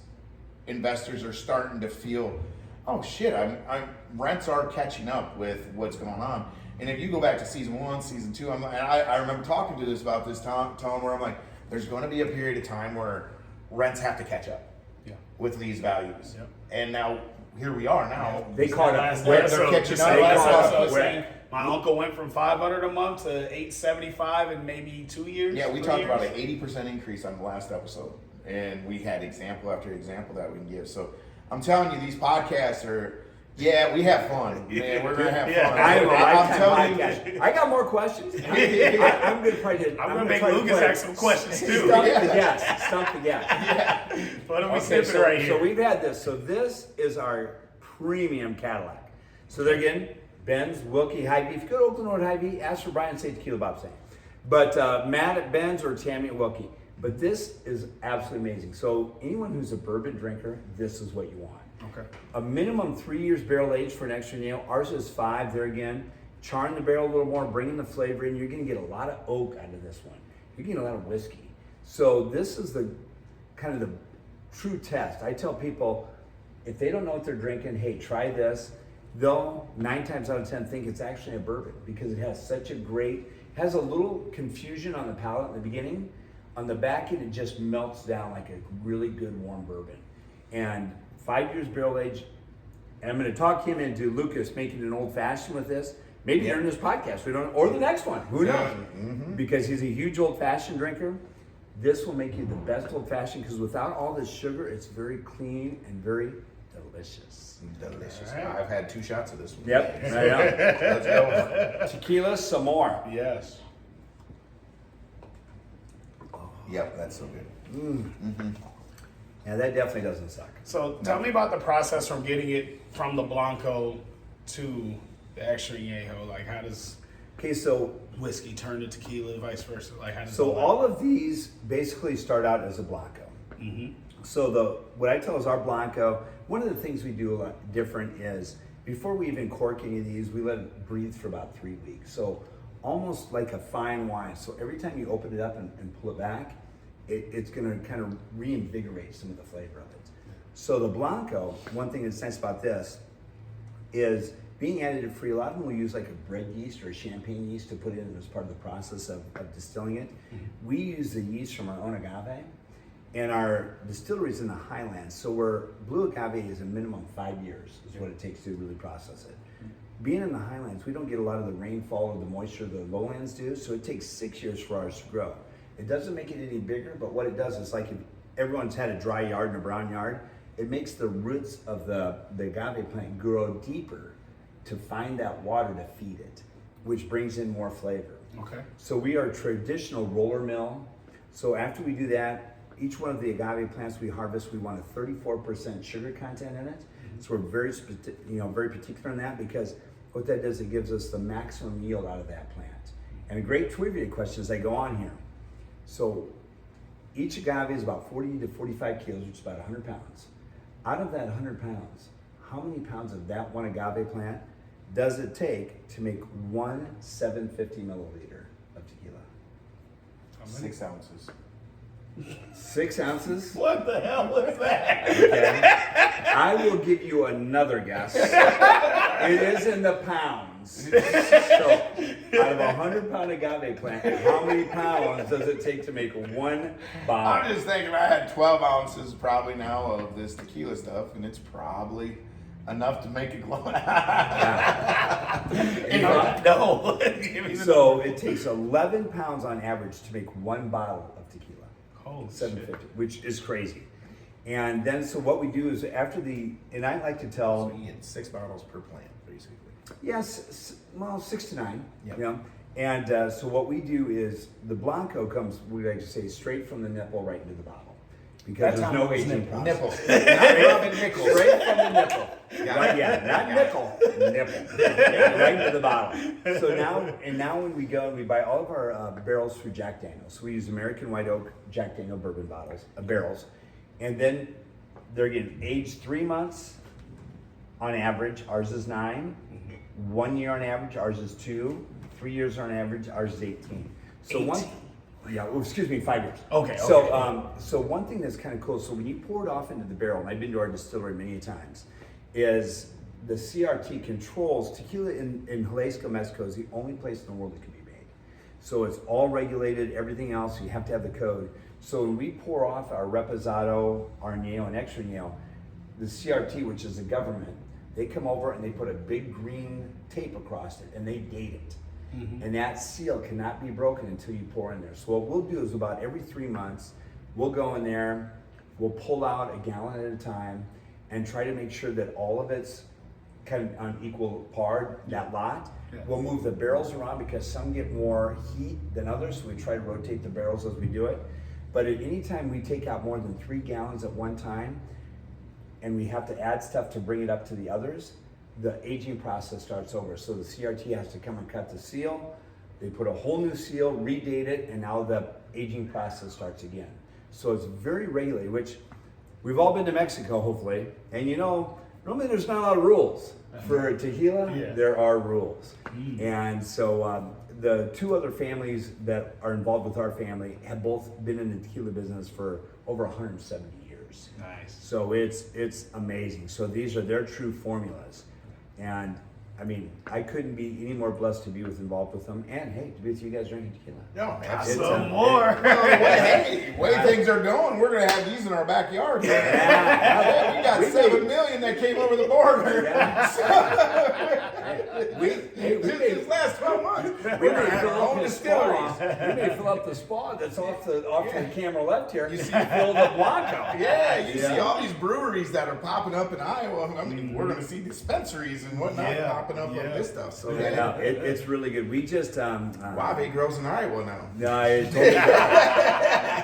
investors are starting to feel, oh shit, rents are catching up with what's going on. And if you go back to season 1, season 2, I remember talking to this about this Tom, where I'm like, there's going to be a period of time where rents have to catch up with these values. Yep. And now here we are now. They call it Last Where episode, they're catching just up. like They last call it episode, I was where- saying, my uncle went from $500 a month to $875 in maybe 2 years. Yeah, we 3 talked years. about an 80% increase on the last episode, and we had example after example that we can give. So I'm telling you, these podcasts are, we have fun, man. We're gonna have Yeah. fun. I am a I'm lifetime telling podcast. I got more questions. I'm going to try to. I'm gonna gonna make try to Lucas play- ask some questions too. Stump Yeah. the guest. Stump the guest. What are we Okay, sipping right here? so we've had this. So this is our premium Cadillac. So there again, Benz, Wilkie, Hy-Vee. If you go to Oakland Road Hy-Vee, ask for Brian, say Tequila Bob saying. But Matt at Benz or Tammy at Wilkie. But this is absolutely amazing. So anyone who's a bourbon drinker, this is what you want. Okay. A minimum 3 years barrel aged for an Extra Anjejo. Ours is 5. There again, charring the barrel a little more, bringing the flavor in. You're going to get a lot of oak out of this one. You're getting a lot of whiskey. So this is the kind of the true test. I tell people, if they don't know what they're drinking, hey, try this. They'll 9 times out of 10 think it's actually a bourbon because it has such a great, has a little confusion on the palate in the beginning. On the back end, it just melts down like a really good warm bourbon. And 5 years barrel aged. And I'm going to talk him into Lucas making an old fashioned with this. Maybe during this podcast, we don't, or the next one. Who knows? Mm-hmm. Because he's a huge old fashioned drinker. This will make you the best old fashioned because without all this sugar, it's very clean and very delicious. Delicious. All right. I've had 2 shots of this one. Yep, I know. Let's go. Tequila Amor. Yes. Yep, that's so good. Yeah, that definitely doesn't suck. So tell me about the process from getting it from the Blanco to the Extra Anjejo. Like, how does Okay, so whiskey turn to tequila, vice versa? Like, how does so that- all of these basically start out as a Blanco. Mhm. So what I tell is our Blanco, one of the things we do a lot different is before we even cork any of these, we let it breathe for about 3 weeks. So almost like a fine wine. So every time you open it up and pull it back, it's going to kind of reinvigorate some of the flavor of it. So the Blanco, one thing that's nice about this is being additive free. A lot of them will use like a bread yeast or a champagne yeast to put in as part of the process of distilling it. We use the yeast from our own agave, and our distillery is in the highlands. So where blue agave is a minimum 5 years is what it takes to really process it. Being in the highlands, we don't get a lot of the rainfall or the moisture the lowlands do, so it takes 6 years for ours to grow. It doesn't make it any bigger, but what it does is like if everyone's had a dry yard and a brown yard, it makes the roots of the agave plant grow deeper to find that water to feed it, which brings in more flavor. Okay. So we are a traditional roller mill. So after we do that, each one of the agave plants we harvest, we want a 34% sugar content in it. So we're very, very particular on that because what that does, it gives us the maximum yield out of that plant. And a great trivia question as I go on here. So each agave is about 40 to 45 kilos, which is about 100 pounds. Out of that 100 pounds, how many pounds of that one agave plant does it take to make 1 750 milliliter of tequila? 6 ounces. 6 ounces? What the hell was that? Okay. I will give you another guess. It is in the pounds. So, out of a 100-pound agave plant, how many pounds does it take to make one bottle? I'm just thinking I had 12 ounces probably now of this tequila stuff, and it's probably enough to make it glow. No. Give me the So it takes 11 pounds on average to make one bottle of tequila. Holy shit. 750, which is crazy. And then, so what we do is after and I like to tell, So you get 6 bottles per plant, basically. yes, well, 6 to 9, Yep. you know. And so what we do is the Blanco comes, we like to say, straight from the nipple right into the bottle. Because there's no aging process. Nipple. Not rubbing nickels. Straight from the nipple. Got Right, it. yeah, not nickel, nipple. Yeah, right into the bottle. So now when we go and we buy all of our barrels through Jack Daniels. So we use American White Oak Jack Daniel bourbon barrels. And then they're getting aged 3 months on average, ours is 9. 1 year on average, ours is 2. 3 years on average, ours is 18. So 18. well, excuse me, 5 years. Okay. So one thing that's kind of cool, so when you pour it off into the barrel, and I've been to our distillery many times, is the CRT controls tequila in Jalisco, Mexico is the only place in the world that can be made. So it's all regulated, everything else, you have to have the code. So when we pour off our Repesado, our Añejo, and Extra Añejo, the CRT, which is the government, they come over and they put a big green tape across it and they date it. And that seal cannot be broken until you pour in there. So what we'll do is about every 3 months, we'll go in there, we'll pull out a gallon at a time and try to make sure that all of it's kind of on equal par, that lot. We'll move the barrels around because some get more heat than others, so we try to rotate the barrels as we do it. But at any time we take out more than 3 gallons at one time, and we have to add stuff to bring it up to the others, the aging process starts over. So the CRT has to come and cut the seal. They put a whole new seal, redate it, and now the aging process starts again. So it's very regulated, which we've all been to Mexico, hopefully. And you know, normally there's not a lot of rules. For tequila, there are rules. And so the 2 other families that are involved with our family have both been in the tequila business for over 170 years. Nice. So it's amazing. So these are their true formulas. And I mean, I couldn't be any more blessed to be involved with them. And hey, to be with you guys drinking tequila. No, Some more. The way things are going, we're gonna have these in our backyard. Yeah. We got 7 million that came over the border. This last 12 months, we're gonna have our own distilleries. We may fill up the spa that's off the camera left here. You see, fill the Blanco. Yeah, you see all these breweries that are popping up in Iowa. I mean, we're gonna see dispensaries and whatnot popping up with this stuff. So it's really good. We just Guave grows in Iowa now. No, it's totally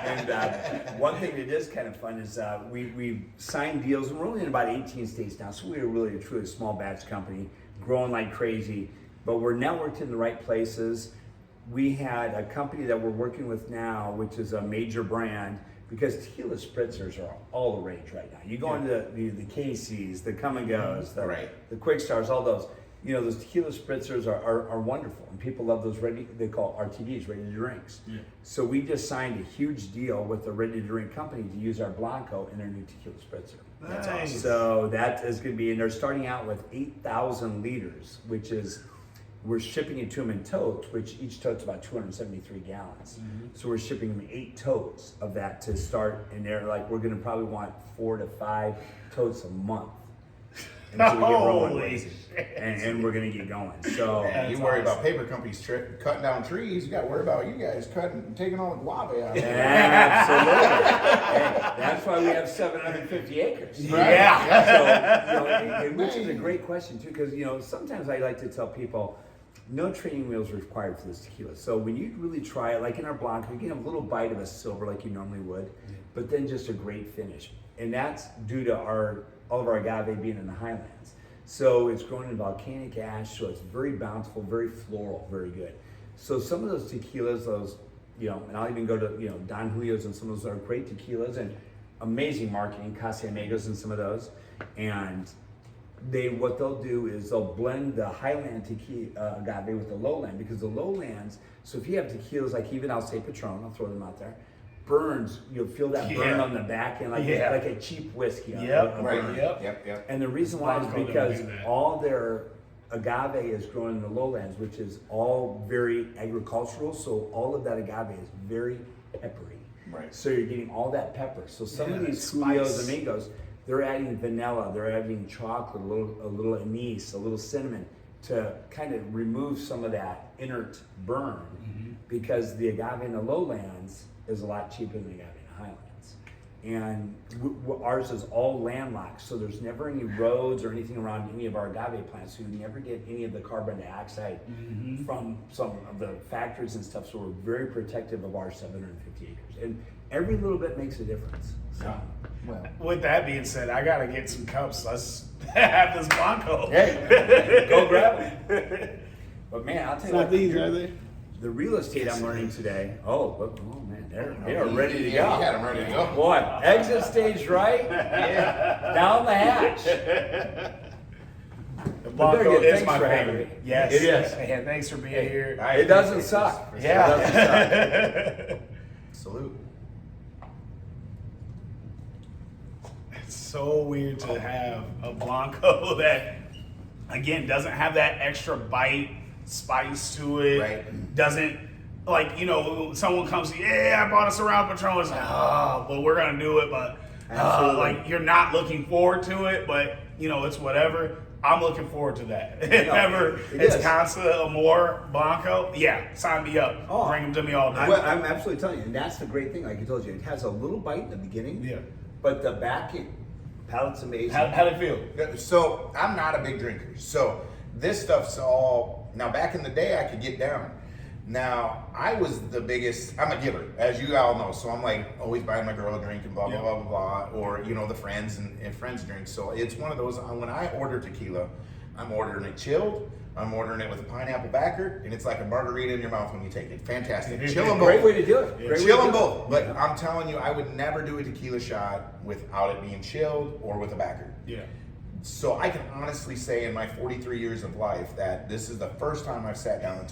And one thing that is kind of fun is we signed deals. We're only in about 18 states now, so we're really a truly small batch company, growing like crazy. But we're networked in the right places. We had a company that we're working with now, which is a major brand, because tequila spritzers are all the rage right now. You go into the Casey's, the Come and Goes, the Quick Stars, all those. You know, those tequila spritzers are wonderful, and people love those they call RTDs, ready to drinks. So we just signed a huge deal with a ready to drink company to use our Blanco in their new tequila spritzer. That's awesome. So that is going to be, and they're starting out with 8,000 liters, which is, we're shipping it to them in totes, which each tote's about 273 gallons. So we're shipping them 8 totes of that to start, and they're like, we're going to probably want 4 to 5 totes a month. Until we get rolling, and we're gonna get going. So you worry about paper companies cutting down trees. You got to worry about you guys taking all the guave out. Absolutely. Hey, that's why we have 750 acres. Right? So, which is a great question too, because sometimes I like to tell people, no training wheels are required for this tequila. So when you really try it, like in our Blanco, you get a little bite of a silver like you normally would, but then just a great finish, and that's due to all of our agave being in the highlands. So it's grown in volcanic ash, so it's very bountiful, very floral, very good. So some of those tequilas, and I'll even go to, Don Julio's, and some of those are great tequilas and amazing marketing, Casa Amor's and some of those. And what they'll do is they'll blend the highland tequila agave with the lowland, because the lowlands, so if you have tequilas like even I'll say Patron, I'll throw them out there, burns, you'll feel that burn on the back end, like a cheap whiskey. Yep. And the reason why is because all their agave is grown in the lowlands, which is all very agricultural, so all of that agave is very peppery. Right. So you're getting all that pepper. So some of these Julio's Amigos, they're adding vanilla, they're adding chocolate, a little anise, a little cinnamon, to kind of remove some of that inert burn, because the agave in the lowlands is a lot cheaper than the agave in the highlands. And ours is all landlocked, so there's never any roads or anything around any of our agave plants, so you never get any of the carbon dioxide from some of the factories and stuff, so we're very protective of our 750 acres. And every little bit makes a difference. So, with that being said, I gotta get some cups. Let's have this Blanco. Hey, go grab them. But man, I'll tell you what. These, are they? The real estate I'm learning today. Oh, look, man, they are ready to go. You got them ready to go. Boy, exit stage right, down the hatch. Blanco good. is Thanks my for having favorite. me. Yes, It is. And thanks for being here. It doesn't suck. Yeah. It doesn't suck. Salute. It's so weird to have a Blanco that, again, doesn't have that extra bite, spice to it. Right. Doesn't, like, someone comes, yeah, I bought a Surround Patron. It's like, oh, but we're going to do it. But, Absolutely. like, you're not looking forward to it, but, it's whatever. I'm looking forward to that. If ever it's Casa Amor Blanco, yeah, sign me up. Oh. Bring them to me all day. I'm absolutely telling you, and that's the great thing. Like I told you, it has a little bite in the beginning. Yeah. But the back palate's amazing. How'd it feel? So I'm not a big drinker. So this stuff's all, now back in the day I could get down. Now I was the biggest, I'm a giver, as you all know. So I'm like always buying my girl a drink and blah, blah, blah, blah, blah. Or, the friends and friends drink. So it's one of those, when I order tequila, I'm ordering it chilled. I'm ordering it with a pineapple backer, and it's like a margarita in your mouth when you take it. Fantastic. Chill them both. Great way to do it. Great way Chill to them do both. it. But Yeah. I'm telling you, I would never do a tequila shot without it being chilled or with a backer. Yeah. So I can honestly say in my 43 years of life that this is the first time I've sat down and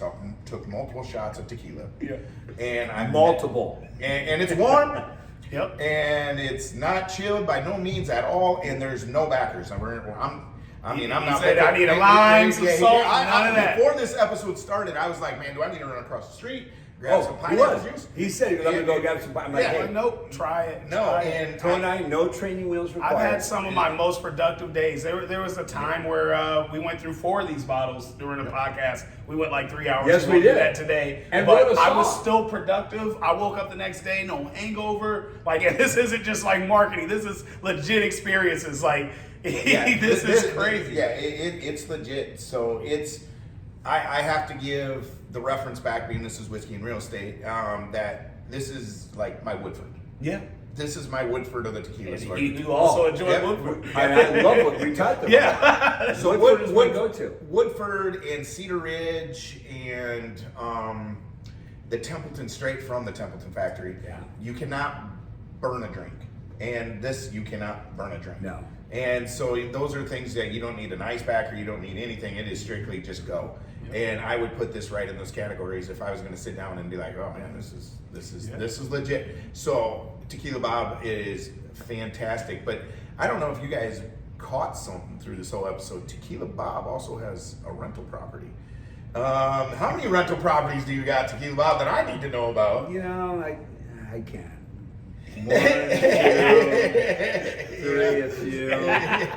took multiple shots of tequila. Yeah. And I'm Multiple. and it's warm. Yep. And it's not chilled by no means at all. And there's no backers. I'm He not. said, "I need a lime, some salt, none of that." Before this episode started, I was like, "Man, do I need to run across the street, grab some he pineapple was. juice?" He said he was going to go grab some. I'm like, Yeah. hey, Nope, try it. No, try it. and Tony and I, no training wheels required. I've had some of my most productive days. There was a time where we went through 4 of these bottles during the podcast. We went like 3 hours. Yes, we won't do did. that today. And but wrote a I was song. still productive. I woke up the next day, no hangover. Like, this isn't just like marketing. This is legit experiences. Like, this is crazy. Yeah, it's legit. So I have to give the reference back, being this is whiskey and real estate, that this is like my Woodford. Yeah. This is my Woodford of the tequila store. You also enjoy Yeah. Woodford. I love what we talked about. Yeah. So Woodford is my go-to. Woodford and Cedar Ridge and the Templeton, straight from the Templeton factory. Yeah. You cannot burn a drink. And this, you cannot burn a drink. No. And so those are things that you don't need an ice packer, you don't need anything. It is strictly just go. And I would put this right in those categories if I was going to sit down and be like, oh man, this is legit. So Tequila Bob is fantastic. But I don't know if you guys caught something through this whole episode. Tequila Bob also has a rental property. How many rental properties do you got, Tequila Bob, that I need to know about? I can't. 1, 2, 3, a few.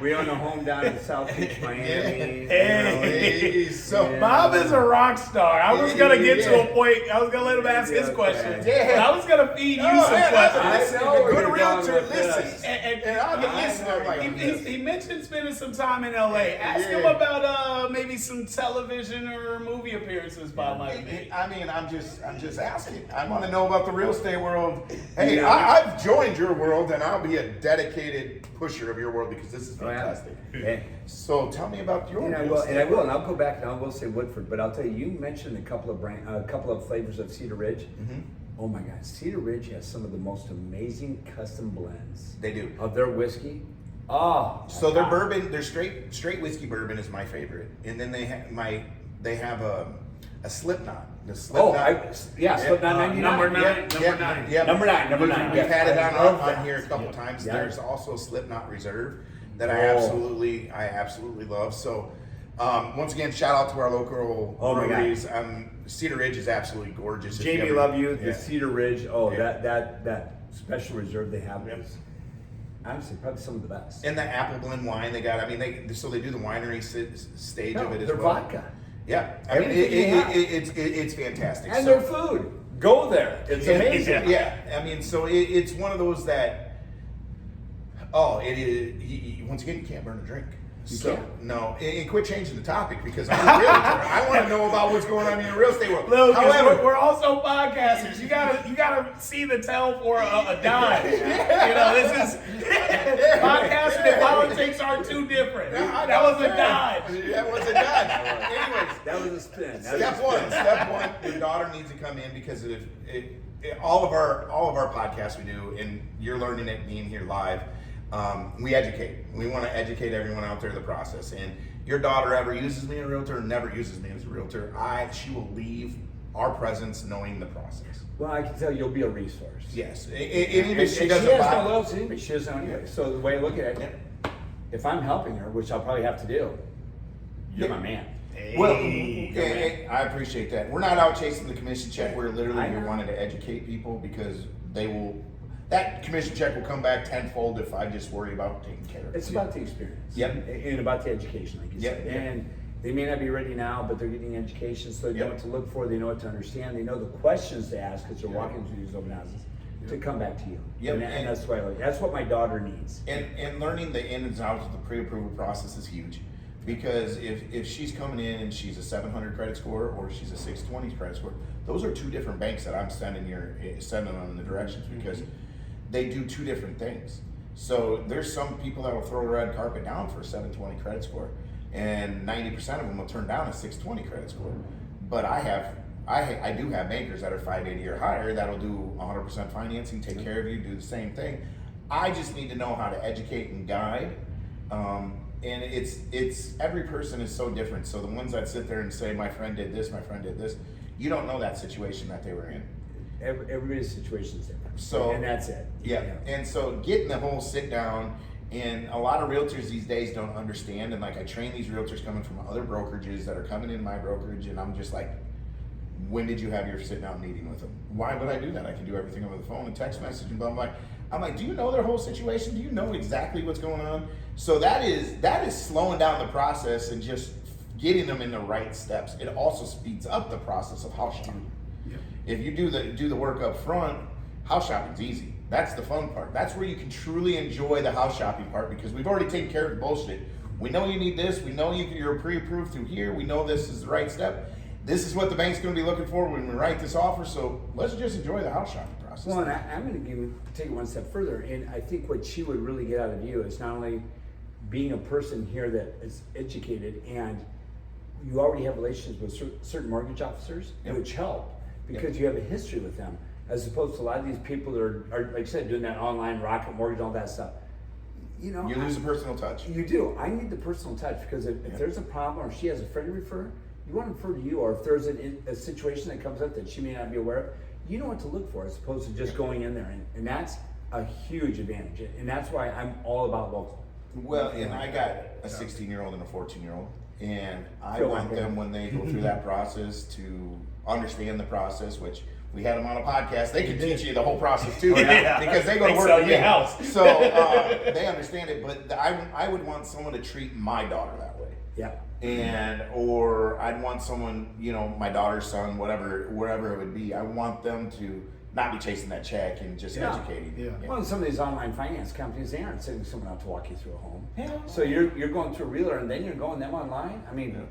We own a home down in South Beach, Miami. Hey. So Bob is a rock star. I was gonna get to a point. I was gonna let him ask his questions. Yeah. But I was gonna feed you Oh, some man, questions. I know where Good you're realtor, going with listen. this. And I'll be listening. I'm like, He mentioned spending some time in LA. Ask him Yeah. about maybe some television or movie appearances Bob might make. I mean, I'm just asking. I want to know about the real estate world. Hey, Yeah. I've joined your world, and I'll be a dedicated pusher of your world because this is Oh, yeah. fantastic. Hey. So tell me about your And I real will, estate. and I will, and I'll go back and I will say Woodford, but I'll tell you, you mentioned a couple of flavors of Cedar Ridge. Mm-hmm. Oh my God, Cedar Ridge has some of the most amazing custom blends They do. of their whiskey. Oh, So their bourbon, their straight whiskey bourbon is my favorite, and then they have a Slipknot. The Slipknot. Slipknot 99. Number 9. Number nine. We've Yes, had it I on love that. here a couple times. Yeah. There's also Slipknot Reserve that I Oh. absolutely love. So once again, shout out to our local Oh my God. breweries. Cedar Ridge is absolutely gorgeous. If you Jamie, ever- love you. Yeah. The Cedar Ridge. Oh, Yeah. that special reserve they have is honestly probably some of the best. And the apple blend wine they got. I mean, they do the winery stage of it as their well. vodka Yeah, I mean, Everything they have. it's fantastic. and So- their food. Go there. It's amazing. Yeah, I mean, so it's one of those that, it is, once again, you can't burn a drink. You So, can't. no, and quit changing the topic because I'm a realtor. I want to know about what's going on in the real estate world. Look, 'cause However, we're also podcasters. You gotta see the tell for a dime. This is podcasting and politics are two different. That was a dime. That was a dime. Anyways, That was a spin. Step one, your daughter needs to come in because all of our podcasts we do, and you're learning it being here live. We educate. We want to educate everyone out there in the process. And your daughter ever uses me as a realtor or never uses me as a realtor, she will leave our presence knowing the process. Well, I can tell you'll be a resource. Yes, and And even if she she doesn't has buy no loyalty to anybody. She doesn't know anybody. So the way I look at it, if I'm helping her, which I'll probably have to do, you're my man. Well, Hey, I appreciate that. We're not out chasing the commission check. We're literally I know. wanting to educate people because that commission check will come back tenfold if I just worry about taking care of it. It's about the experience. Yep. And about the education, like you Yep, said. yep. And they may not be ready now, but they're getting education, so they know Yep. what to look for, they know what to understand, they know the questions to ask because they're Yep. walking through these open houses to come back to you. Yep, And and- that's why that's what my daughter needs. And learning the ins and outs of the pre-approval process is huge. Because if she's coming in and she's a 700 credit score or she's a 620 credit score, those are two different banks that I'm sending them in the directions because they do two different things. So there's some people that will throw a red carpet down for a 720 credit score, and 90% of them will turn down a 620 credit score. But I do have bankers that are 580 or higher that'll do 100% financing, take care of you, do the same thing. I just need to know how to educate and guide. And it's every person is so different. So the ones that sit there and say, my friend did this, you don't know that situation that they were in. Everybody's situation is different. So- and that's it. Yeah. You know. And so getting the whole sit down, and a lot of realtors these days don't understand. And like I train these realtors coming from other brokerages that are coming in my brokerage, and I'm just like, when did you have your sit down meeting with them? Why would I do that? I can do everything over the phone and text message and blah, blah, blah. I'm like, do you know their whole situation? Do you know exactly what's going on? So that is slowing down the process and just getting them in the right steps. It also speeds up the process of house shopping. Yep. If you do the work up front, house shopping's easy. That's the fun part. That's where you can truly enjoy the house shopping part because we've already taken care of the bullshit. We know you need this. We know you're pre-approved through here. We know this is the right step. This is what the bank's going to be looking for when we write this offer. So let's just enjoy the house shopping process. Well, and I'm going to take it one step further, and I think what she would really get out of you is not only being a person here that is educated, and you already have relationships with certain mortgage officers, Yep. which help because you have a history with them, as opposed to a lot of these people that are like I said, doing that online rocket mortgage, all that stuff. You know, You lose the personal touch. You do. I need the personal touch because if there's a problem or she has a friend to refer, you want to refer to you, or if there's a situation that comes up that she may not be aware of, you know what to look for as opposed to just going in there. And that's a huge advantage. And that's why I'm all about local. Well, and I got a 16-year-old and a 14-year-old, and I Feel want like them when they go through that process to understand the process, which we had them on a podcast. They can teach you the whole process too, Yeah. because they go to They work sell with your me. house. So they understand it. But I would want someone to treat my daughter that way. Yeah. Or I'd want someone, my daughter's son, wherever it would be. I want them to not be chasing that check and just Yeah. educating. Yeah. Well, and some of these online finance companies, they aren't sending someone out to walk you through a home. Hell no. So you're going through a realtor and then you're going them online. I mean,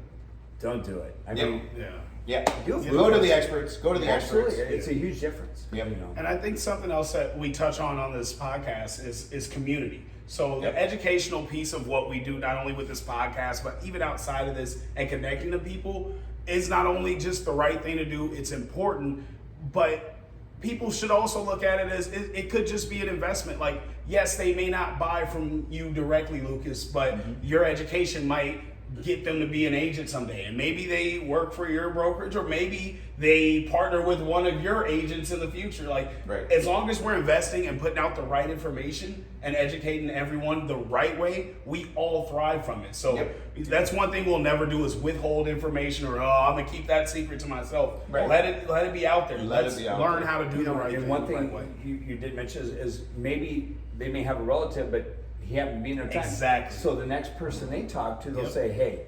don't do it. I Yep. mean, Yeah. Yeah. Do it. Go to the experts. Go to the absolutely, experts. it's a huge difference. Yep. You know. And I think something else that we touch on this podcast is community. So Yep. the educational piece of what we do, not only with this podcast, but even outside of this and connecting to people is not only just the right thing to do, it's important, but people should also look at it as it could just be an investment. Like, yes, they may not buy from you directly, Lucas, but your education might get them to be an agent someday. And maybe they work for your brokerage, or maybe they partner with one of your agents in the future. Like, Right. as long as we're investing and putting out the right information and educating everyone the right way, we all thrive from it. So Yep. that's one thing we'll never do is withhold information or, I'm gonna keep that secret to myself. Right. Let it be out there. Let it Let's be out learn there. how to do You the know, right and thing one the right thing way. you did mention is maybe they may have a relative, but he happened to be in their time. Exactly. So the next person they talk to, they'll Yep. say, "Hey,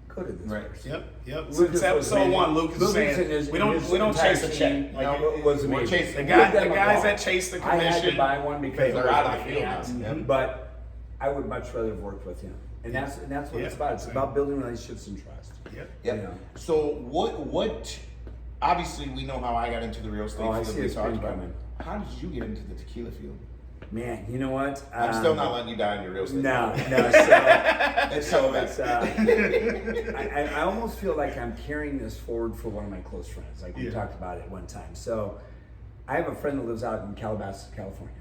go to this Right. person." Yep. Lucas Since was episode amazing. 1, Lucas is Lucas saying in his- we in don't his chase a entire check. team, Like, it was we're amazing. chasing- the Give them guys a call. that chase the I had commission. to buy one because They're it was out of my the field now. hands. Yep. But I would much rather have worked with him, and that's what it's Yeah. about. It's about building relationships and trust. Yep. Yep. You know. So what? Obviously, we know how I got into the real estate Oh, I field. see We it's talked been about. coming. How did you get into the tequila field? Man, you know what? I'm still not letting you die in your real estate. No. It's so It's, bad. I almost feel like I'm carrying this forward for one of my close friends. Like we Yeah. talked about it one time. So I have a friend that lives out in Calabasas, California,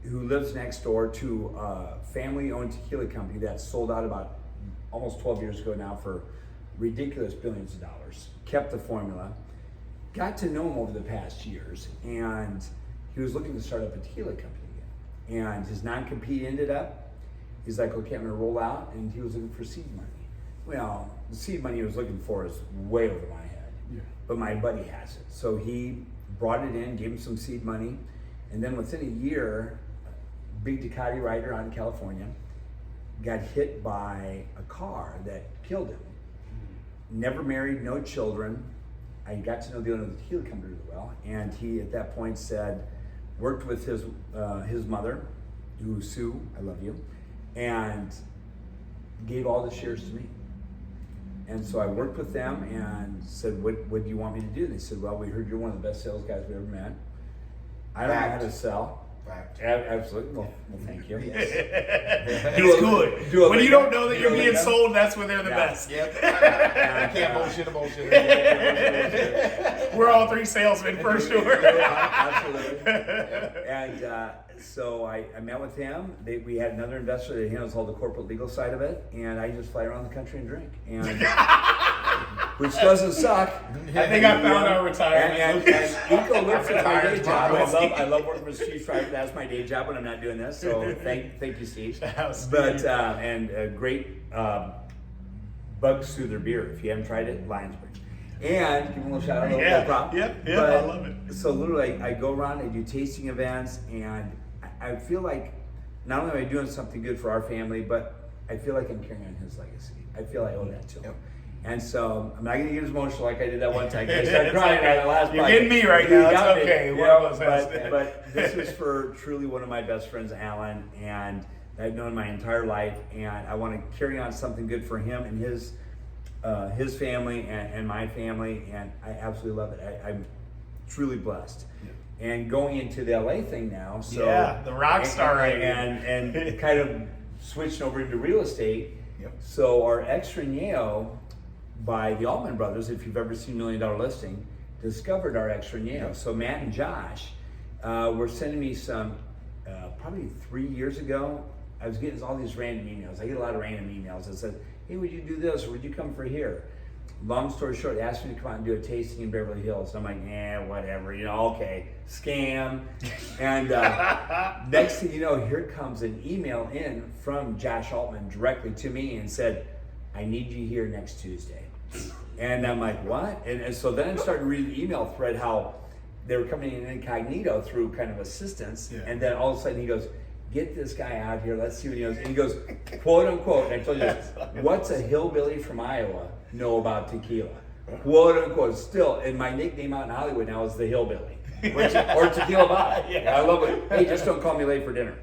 who lives next door to a family-owned tequila company that sold out about almost 12 years ago now for ridiculous billions of dollars. Kept the formula. Got to know him over the past years, and he was looking to start up a tequila company again. And his non-compete ended up. He's like, okay, I'm gonna roll out, and he was looking for seed money. Well, the seed money he was looking for is way over my head, but my buddy has it. So he brought it in, gave him some seed money, and then within a year, a big Ducati rider out in California got hit by a car that killed him. Never married, no children. I got to know the owner of the tequila company really well, and he at that point said, worked with his mother, who Sue, I love you, and gave all the shares to me. And so I worked with them and said, what do you want me to do? And they said, well, we heard you're one of the best sales guys we ever met. I don't know how to sell. Fact. Absolutely. Well, thank you. Yes. It's good. When you don't know that you're being sold, that's when they're the best. Yep. I can't bullshit a bullshit. We're all three salesmen for sure. Absolutely. And so I met with him. We had another investor that handles all the corporate legal side of it, and I just fly around the country and drink, and which doesn't suck. I think I found our retirement. And Eco lives at my day job. I love working with Steve Schreiber. That's my day job when I'm not doing this. So thank you, Steve. But and a great bug soother beer. If you haven't tried it, Lionsbridge. And give them a little shout out, a little prop. Yeah, I love it. So literally, I go around, I do tasting events, and I feel like not only am I doing something good for our family, but I feel like I'm carrying on his legacy. I feel I owe that to him. Yep. And so I'm not going to get as emotional like I did that one time. I started crying on the last You're podcast. getting me right now. It's okay. But this is for truly one of my best friends, Alan, and I've known my entire life, and I want to carry on something good for him and his family and my family, and I absolutely love it. I'm truly blessed. Yeah. And going into the LA thing now, so the rock star and kind of switching over into real estate. Yep. So our Extra Anjejo by the Altman Brothers, if you've ever seen $1 Million Listing, discovered our Extra Anjejo. Yep. So Matt and Josh were sending me some, probably 3 years ago, I was getting all these random emails. I get a lot of random emails that said, hey, would you do this, or would you come for here? Long story short, asked me to come out and do a tasting in Beverly Hills. I'm like, whatever, okay, scam. And next thing you know, here comes an email in from Josh Altman directly to me and said, I need you here next Tuesday. And I'm like, what? And so then I'm starting to read the email thread how they were coming in incognito through kind of assistance. Yeah. And then all of a sudden he goes, get this guy out here, let's see what he knows. And he goes, quote unquote, and I told you this, what's a hillbilly from Iowa know about tequila? Quote unquote, still, and my nickname out in Hollywood now is the Hillbilly. Or Tequila Bob. Yeah. I love it. Hey, just don't call me late for dinner.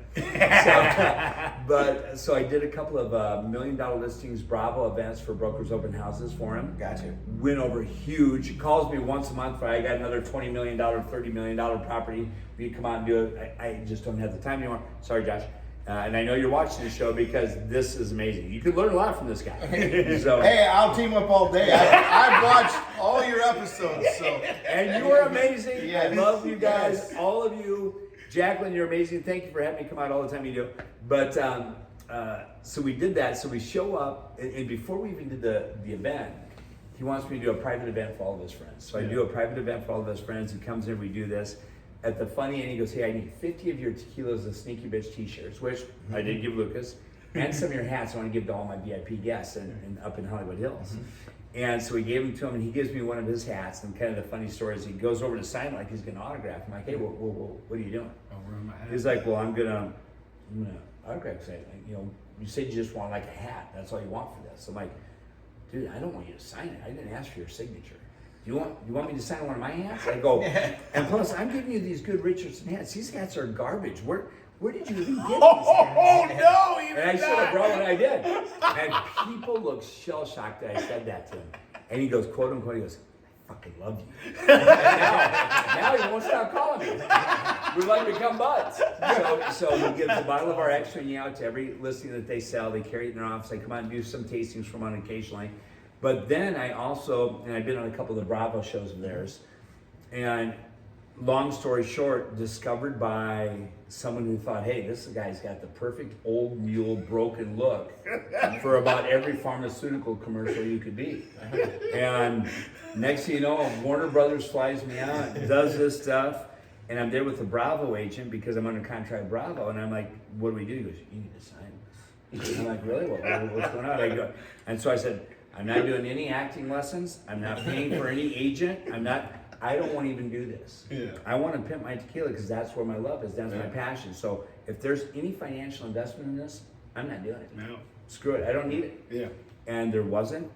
So I did a couple of $1 Million Listings Bravo events for brokers open houses for him. Gotcha. Went over huge. He calls me once a month for I got another $20 million, $30 million property. We come out and do it. I just don't have the time anymore. Sorry, Josh. And I know you're watching this show because this is amazing. You could learn a lot from this guy. So, hey, I'll team up all day. I've watched all your episodes. And you are amazing. Yes. I love you guys, Yes. all of you. Jacqueline, you're amazing. Thank you for having me come out all the time you do. But so we did that. So we show up, and before we even did the event, he wants me to do a private event for all of his friends. So I do a private event for all of his friends. He comes in, we do this. At the funny end, he goes, hey, I need 50 of your Tequilas and Sneaky Bitch t-shirts, which I did give Lucas, and some of your hats I want to give to all my VIP guests and up in Hollywood Hills. And so we gave them to him, and he gives me one of his hats. And kind of the funny story is he goes over to sign like he's going to autograph. I'm like, hey, what are you doing? He's like, well, I'm gonna autograph it. You said you just want like a hat. That's all you want for this. I'm like, dude, I don't want you to sign it. I didn't ask for your signature. You want me to sign one of my hats? I go, and plus I'm giving you these good Richardson hats. These hats are garbage. Where did you even get these hats? Oh no! And I said, I brought what I did. And people look shell shocked that I said that to him. And he goes, quote unquote, he goes, I fucking love you. now he won't stop calling me. We'd like to become buds. So he gives a bottle of our Extra Anjejo to every listing that they sell. They carry it in their office. They come out and do some tastings from on occasionally. But then I also, and I've been on a couple of the Bravo shows of theirs, and long story short, discovered by someone who thought, hey, this guy's got the perfect old mule broken look for about every pharmaceutical commercial you could be. And next thing you know, Warner Brothers flies me out, does this stuff, and I'm there with the Bravo agent because I'm under contract Bravo, and I'm like, what do we do? He goes, you need to sign this. And I'm like, really? What's going on? I go, and so I said, I'm not doing any acting lessons. I'm not paying for any agent. I don't want to even do this. Yeah. I want to pimp my tequila because that's where my love is. That's my passion. So if there's any financial investment in this, I'm not doing it. No. Screw it. I don't need it. Yeah. And there wasn't.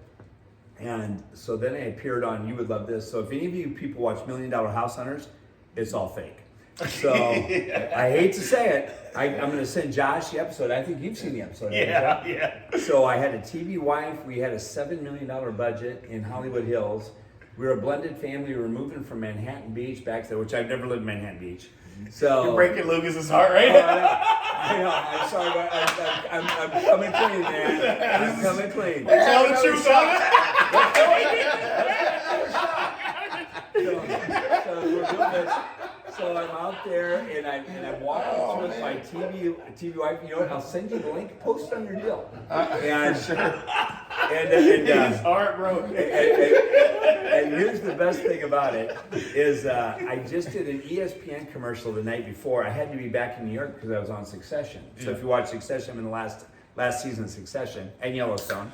And so then I appeared on You Would Love This. So if any of you people watch $1 Million House Hunters, it's all fake. So I hate to say it. I'm going to send Josh the episode. I think you've seen the episode. Yeah, yeah. So I had a TV wife. We had a $7 million budget in Hollywood Hills. We were a blended family. We were moving from Manhattan Beach back there, which I've never lived in Manhattan Beach. So You're breaking Lucas's heart right now. I know. I'm sorry, but I'm coming clean, man. I'm coming clean. Tell the truth on it. So we're doing this. So I'm out there and I'm walking through my TV wife. You know what? I'll send you the link. Post it on your deal. And sure. His heart broke. And here's the best thing about it is I just did an ESPN commercial the night before. I had to be back in New York because I was on Succession. So if you watch Succession, I'm in the last season of Succession and Yellowstone.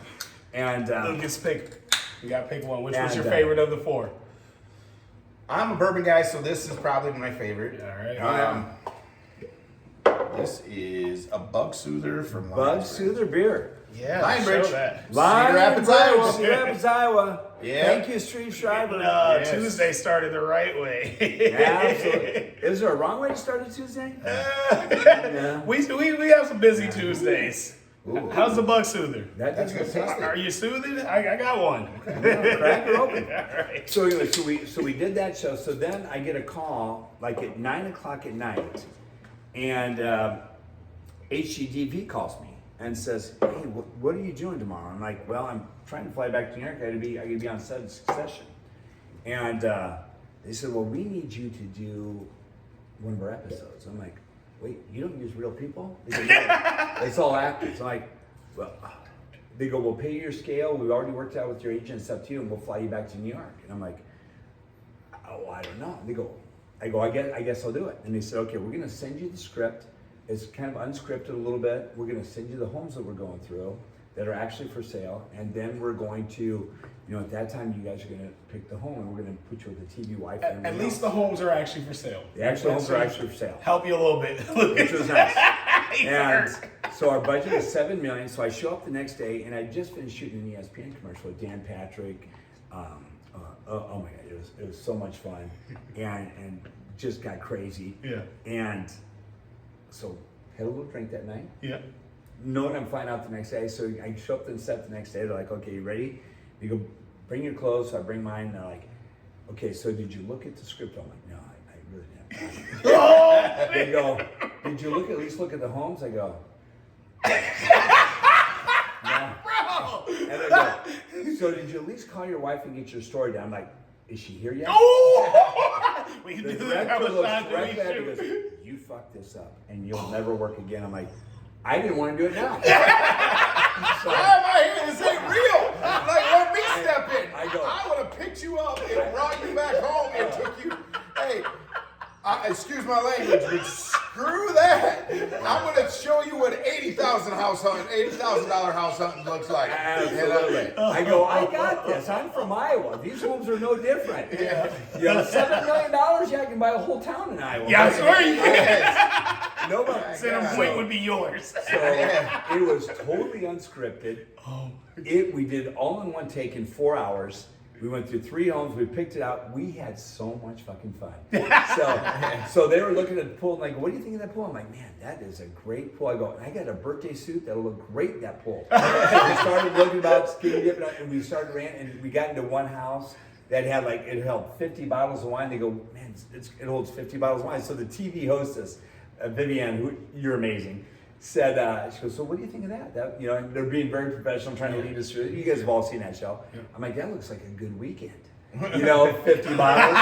And Lucas, pick. You got to pick one. Which was And, your favorite of the four? I'm a bourbon guy, so this is probably my favorite. All right. This is a Bug Soother from Bug Lionbridge. Soother beer. Yeah, Lionbridge. show that. Cedar Rapids, Iowa. Cedar Rapids, Iowa. Yeah. Thank you, Street Schreiber. Yes. Tuesday started the right way. Absolutely. Is there a wrong way to start a Tuesday? Yeah. We have some busy Tuesdays. Ooh. How's the Bug Soother? That doesn't That's taste fantastic. Are you soothing? I got one. Crack it open. All right. So anyway, so we did that show. So then I get a call like at 9:00 at night, and HGTV calls me and says, "Hey, what are you doing tomorrow?" I'm like, "Well, I'm trying to fly back to New York. I gotta be on set of Succession." And they said, "Well, we need you to do one of our episodes." I'm like, "Wait, you don't use real people?" They go, "No, it's all actors." I'm like, "Well." They go, "We'll pay your scale. We've already worked out with your agent. It's up to you, and we'll fly you back to New York." And I'm like, "Oh, I don't know." They go, I guess I'll do it." And they said, "Okay, we're going to send you the script. It's kind of unscripted a little bit. We're going to send you the homes that we're going through that are actually for sale, and then we're going to, at that time, you guys are going to pick the home, and we're going to put you with a TV wife." At least the homes are actually for sale. the actual homes are actually for sale, Help you a little bit. which was nice. He's And hurt. so our budget is $7 million. So I show up the next day, and I just finished shooting an ESPN commercial with Dan Patrick. Oh my God, it was so much fun, and just got crazy. Yeah. And so had a little drink that night. Yeah. Knowing I'm flying out the next day, so I show up to the set the next day. They're like, "Okay, you ready?" You go, "Bring your clothes." So I bring mine. And they're like, "Okay, so did you look at the script?" I'm like, "No, I really didn't have time." They go, "Did you at least look at the homes?" I go, "No." And they go, "So did you at least call your wife and get your story down?" I'm like, "Is she here yet?" Oh! We can The do that. How director much looks time do right we back and shoot? goes, "You fucked this up and you'll never work again." I'm like, I didn't want to do it now. Why am I here? This ain't real. Like, let me step in. I go. I would have picked you up and brought you back home and took you. Hey, excuse my language, but screw that. I'm gonna show you what $80,000 house hunting looks like. Absolutely. I go, I got this. I'm from Iowa. These homes are no different. Yeah. $7 million, yeah, I can buy a whole town in Iowa. Yeah, I swear you can. Yes. Nobody. Center Point would be yours. So it was totally unscripted. Oh. We did all in one take in 4 hours. We went through 3 homes. We picked it out. We had so much fucking fun. So they were looking at the pool and like, "What do you think of that pool?" I'm like, "Man, that is a great pool." I go, "I got a birthday suit that'll look great in that pool." We started looking about skinny dipping, and we started and we got into one house that had it held 50 bottles of wine. They go, "Man, it holds 50 bottles of wine." So the TV hostess, Vivian, who you're amazing, said, she goes, "So what do you think of that?" And they're being very professional, trying to lead us through it. You guys have all seen that show. Yeah. I'm like, "That looks like a good weekend." 50 bottles.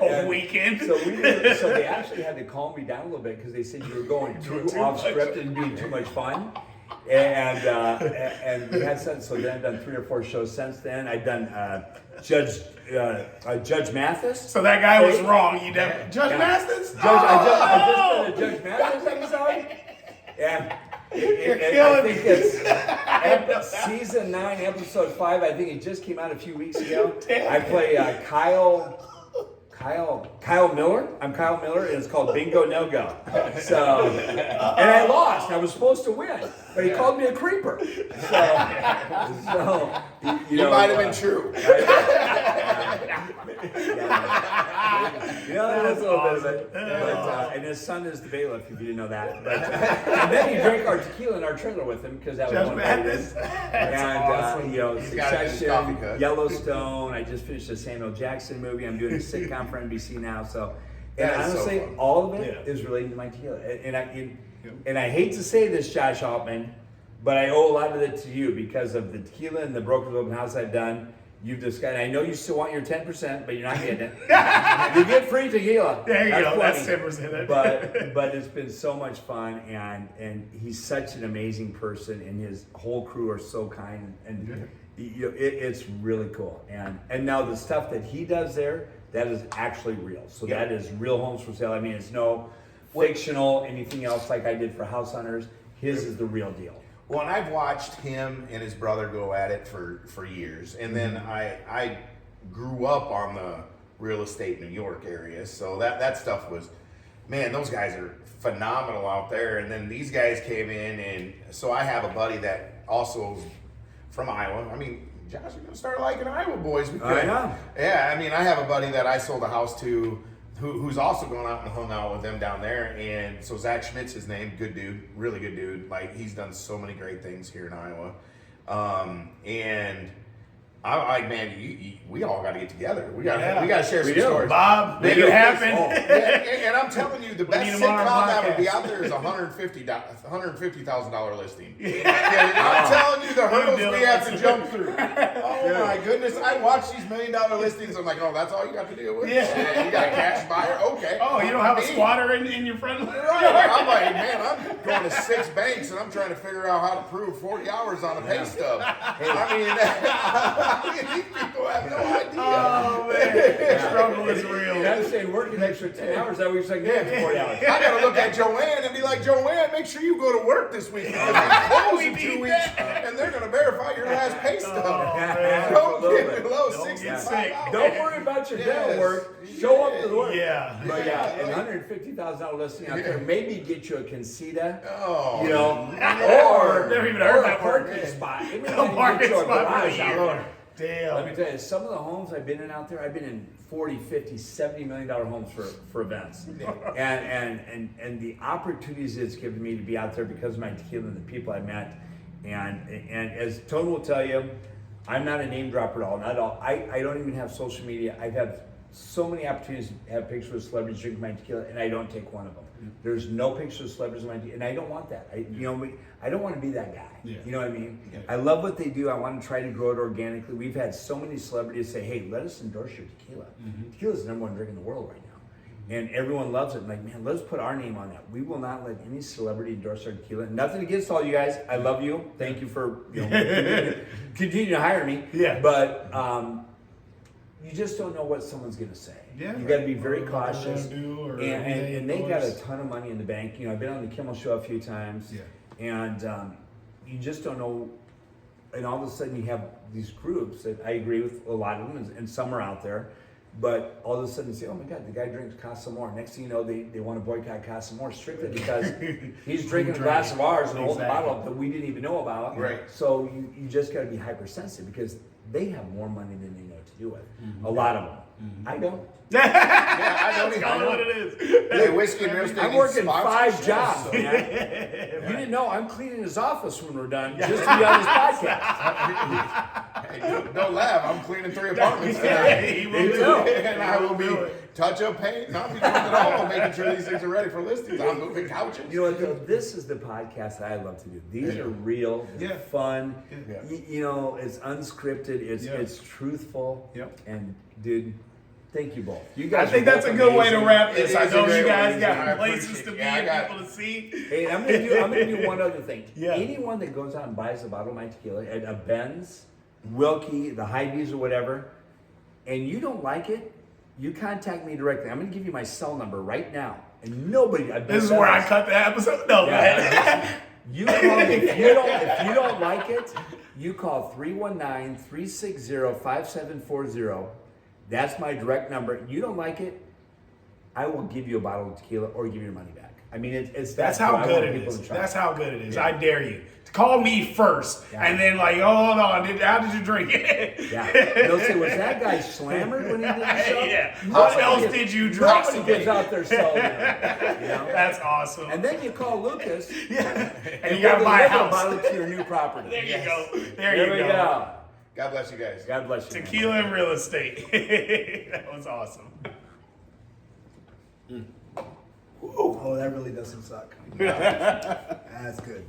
A weekend. So they actually had to calm me down a little bit because they said you were going too off script and being too much fun. And we had so then I've done 3 or 4 shows since then. I've done Judge Mathis. So that guy was wrong. You definitely Judge Mathis. I just did a Judge Mathis episode, and I think it's season 9, episode 5. I think it just came out a few weeks ago. I play Kyle Miller. I'm Kyle Miller, and it's called Bingo No Go. So, and I lost. I was supposed to win, but he called me a creeper. So you know, might have been true. That's a little bit of it. But, and his son is the bailiff, if you didn't know that. But, and then he drank our tequila in our trailer with him because that was one of my favorites. And Succession, Yellowstone. I just finished a Samuel Jackson movie. I'm doing a sitcom for NBC now. So, and honestly, so all of it is related to my tequila. And I hate to say this, Josh Altman, but I owe a lot of it to you because of the tequila and the Broker's Open House I've done. You've discussed. I know you still want your 10%, but you're not getting it. You get free tequila. There you go. That's 10%. But it's been so much fun, and he's such an amazing person, and his whole crew are so kind, and it's really cool. And now the stuff that he does there, that is actually real. So that is real homes for sale. I mean, it's no fictional anything else like I did for House Hunters. His is the real deal. Well, and I've watched him and his brother go at it for years. And then I grew up on the real estate New York area. So that stuff was, man, those guys are phenomenal out there. And then these guys came in, and so I have a buddy that also is from Iowa. I mean, Josh, you're going to start liking Iowa boys. I know. Yeah, I mean, I have a buddy that I sold a house to who's also going out and hung out with them down there. And so Zach Schmidt's his name, good dude, really good dude. Like, he's done so many great things here in Iowa. And man, we all got to get together. We got to share some stories. Bob, make it happen. And I'm telling you, the best sitcom that would be out there is $150,000 listing. I'm telling you, the hurdles we have to jump through. Oh my goodness! I watch these $1 million listings. I'm like, oh, that's all you got to deal with. Yeah, you got a cash buyer. Okay. Oh, you don't have a squatter in your front. Right. I'm like, man, I'm going to 6 banks and I'm trying to figure out how to prove 40 hours on a pay stub. I mean. These people have no idea. Oh man, the struggle is real. I was saying working an extra 10 hours that week, so I can get 40 hours. I gotta look at Joanne and be like, Joanne, make sure you go to work this week because we close in 2 weeks and they're gonna verify your last pay stub. Don't get below 65 hours. Don't worry about your dental work. Show up to the work. Yeah. But yeah, an $150,000 listing out there, maybe get you a Casita, Oh, you know, or never even heard a that word. parking spot. It may A not even parking get you a spot garage for out you. there. Damn. Let me tell you, some of the homes I've been in out there, I've been in 40, 50, $70 million homes for events. And the opportunities it's given me to be out there because of my tequila and the people I met. And as Tone will tell you, I'm not a name dropper at all, not at all. I don't even have social media. I've had so many opportunities to have pictures with celebrities drinking my tequila, and I don't take one of them. There's no pictures of celebrities in my tequila, and I don't want that. I don't want to be that guy. Yeah. You know what I mean? Yeah. I love what they do. I want to try to grow it organically. We've had so many celebrities say, hey, let us endorse your tequila. Tequila is the #1 drink in the world right now. And everyone loves it. I'm like, man, let's put our name on that. We will not let any celebrity endorse our tequila. Nothing against all you guys. I love you. Thank you for continue to hire me. Yeah. But you just don't know what someone's going to say. Yeah. You got to be very cautious. And they got a ton of money in the bank. You know, I've been on the Kimmel Show a few times. Yeah. And you just don't know. And all of a sudden you have these groups that I agree with a lot of them, and some are out there. But all of a sudden you say, oh my God, the guy drinks Casa Amor. Next thing you know, they want to boycott Casa Amor strictly because he's drinking a glass of ours and holding a bottle up that we didn't even know about. Right. So you just got to be hypersensitive because they have more money than they know what to do with. A lot of them. I don't. Yeah, I don't even Call it know. what it is. Hey, whiskey and real estate. I'm working needs 5 sponsorship, jobs, so- man. You didn't know I'm cleaning his office when we're done just to be on this podcast. Hey, don't don't laugh. I'm cleaning 3 apartments Yeah, tonight. he will do it. And I will be do it. touch up paint, and I'll be doing it all, making sure these things are ready for listings. I'm moving couches. You know what, though? This is the podcast that I love to do. These are real, they're fun. Yeah. You know, it's unscripted, it's truthful. Yep. And, dude, thank you both. You I guys think are that's a both good way to amazing. wrap this. It I is a know great you guys way. got I places appreciate to it. be Yeah, I and got- people to see. Hey, I'm gonna do one other thing. Yeah. Anyone that goes out and buys a bottle of my tequila at a Ben's, Wilkie, the Hy-Vees or whatever, and you don't like it, you contact me directly. I'm gonna give you my cell number right now. And nobody. This is where I cut the episode. No, man. You call me if you don't like it. You call 319-360-5740. That's my direct number. You don't like it, I will give you a bottle of tequila or give you your money back. I mean, it's That's what how I good want it people is. to try. That's how good it is. Yeah. I dare you. Call me first, Yeah. and then like, oh, hold on, how did you drink it? Yeah. They'll say, was that guy slammered when he did the show? Yeah. Nobody What else gets- did you drink? Nobody gets out there selling it. You know? That's awesome. And then you call Lucas. and you gotta buy a deliver house. bottle to your new property. There Yes. you go. There There we you go. go. God bless you guys. God bless you. man. Tequila and real estate. That was awesome. Oh, that really doesn't suck. That's good.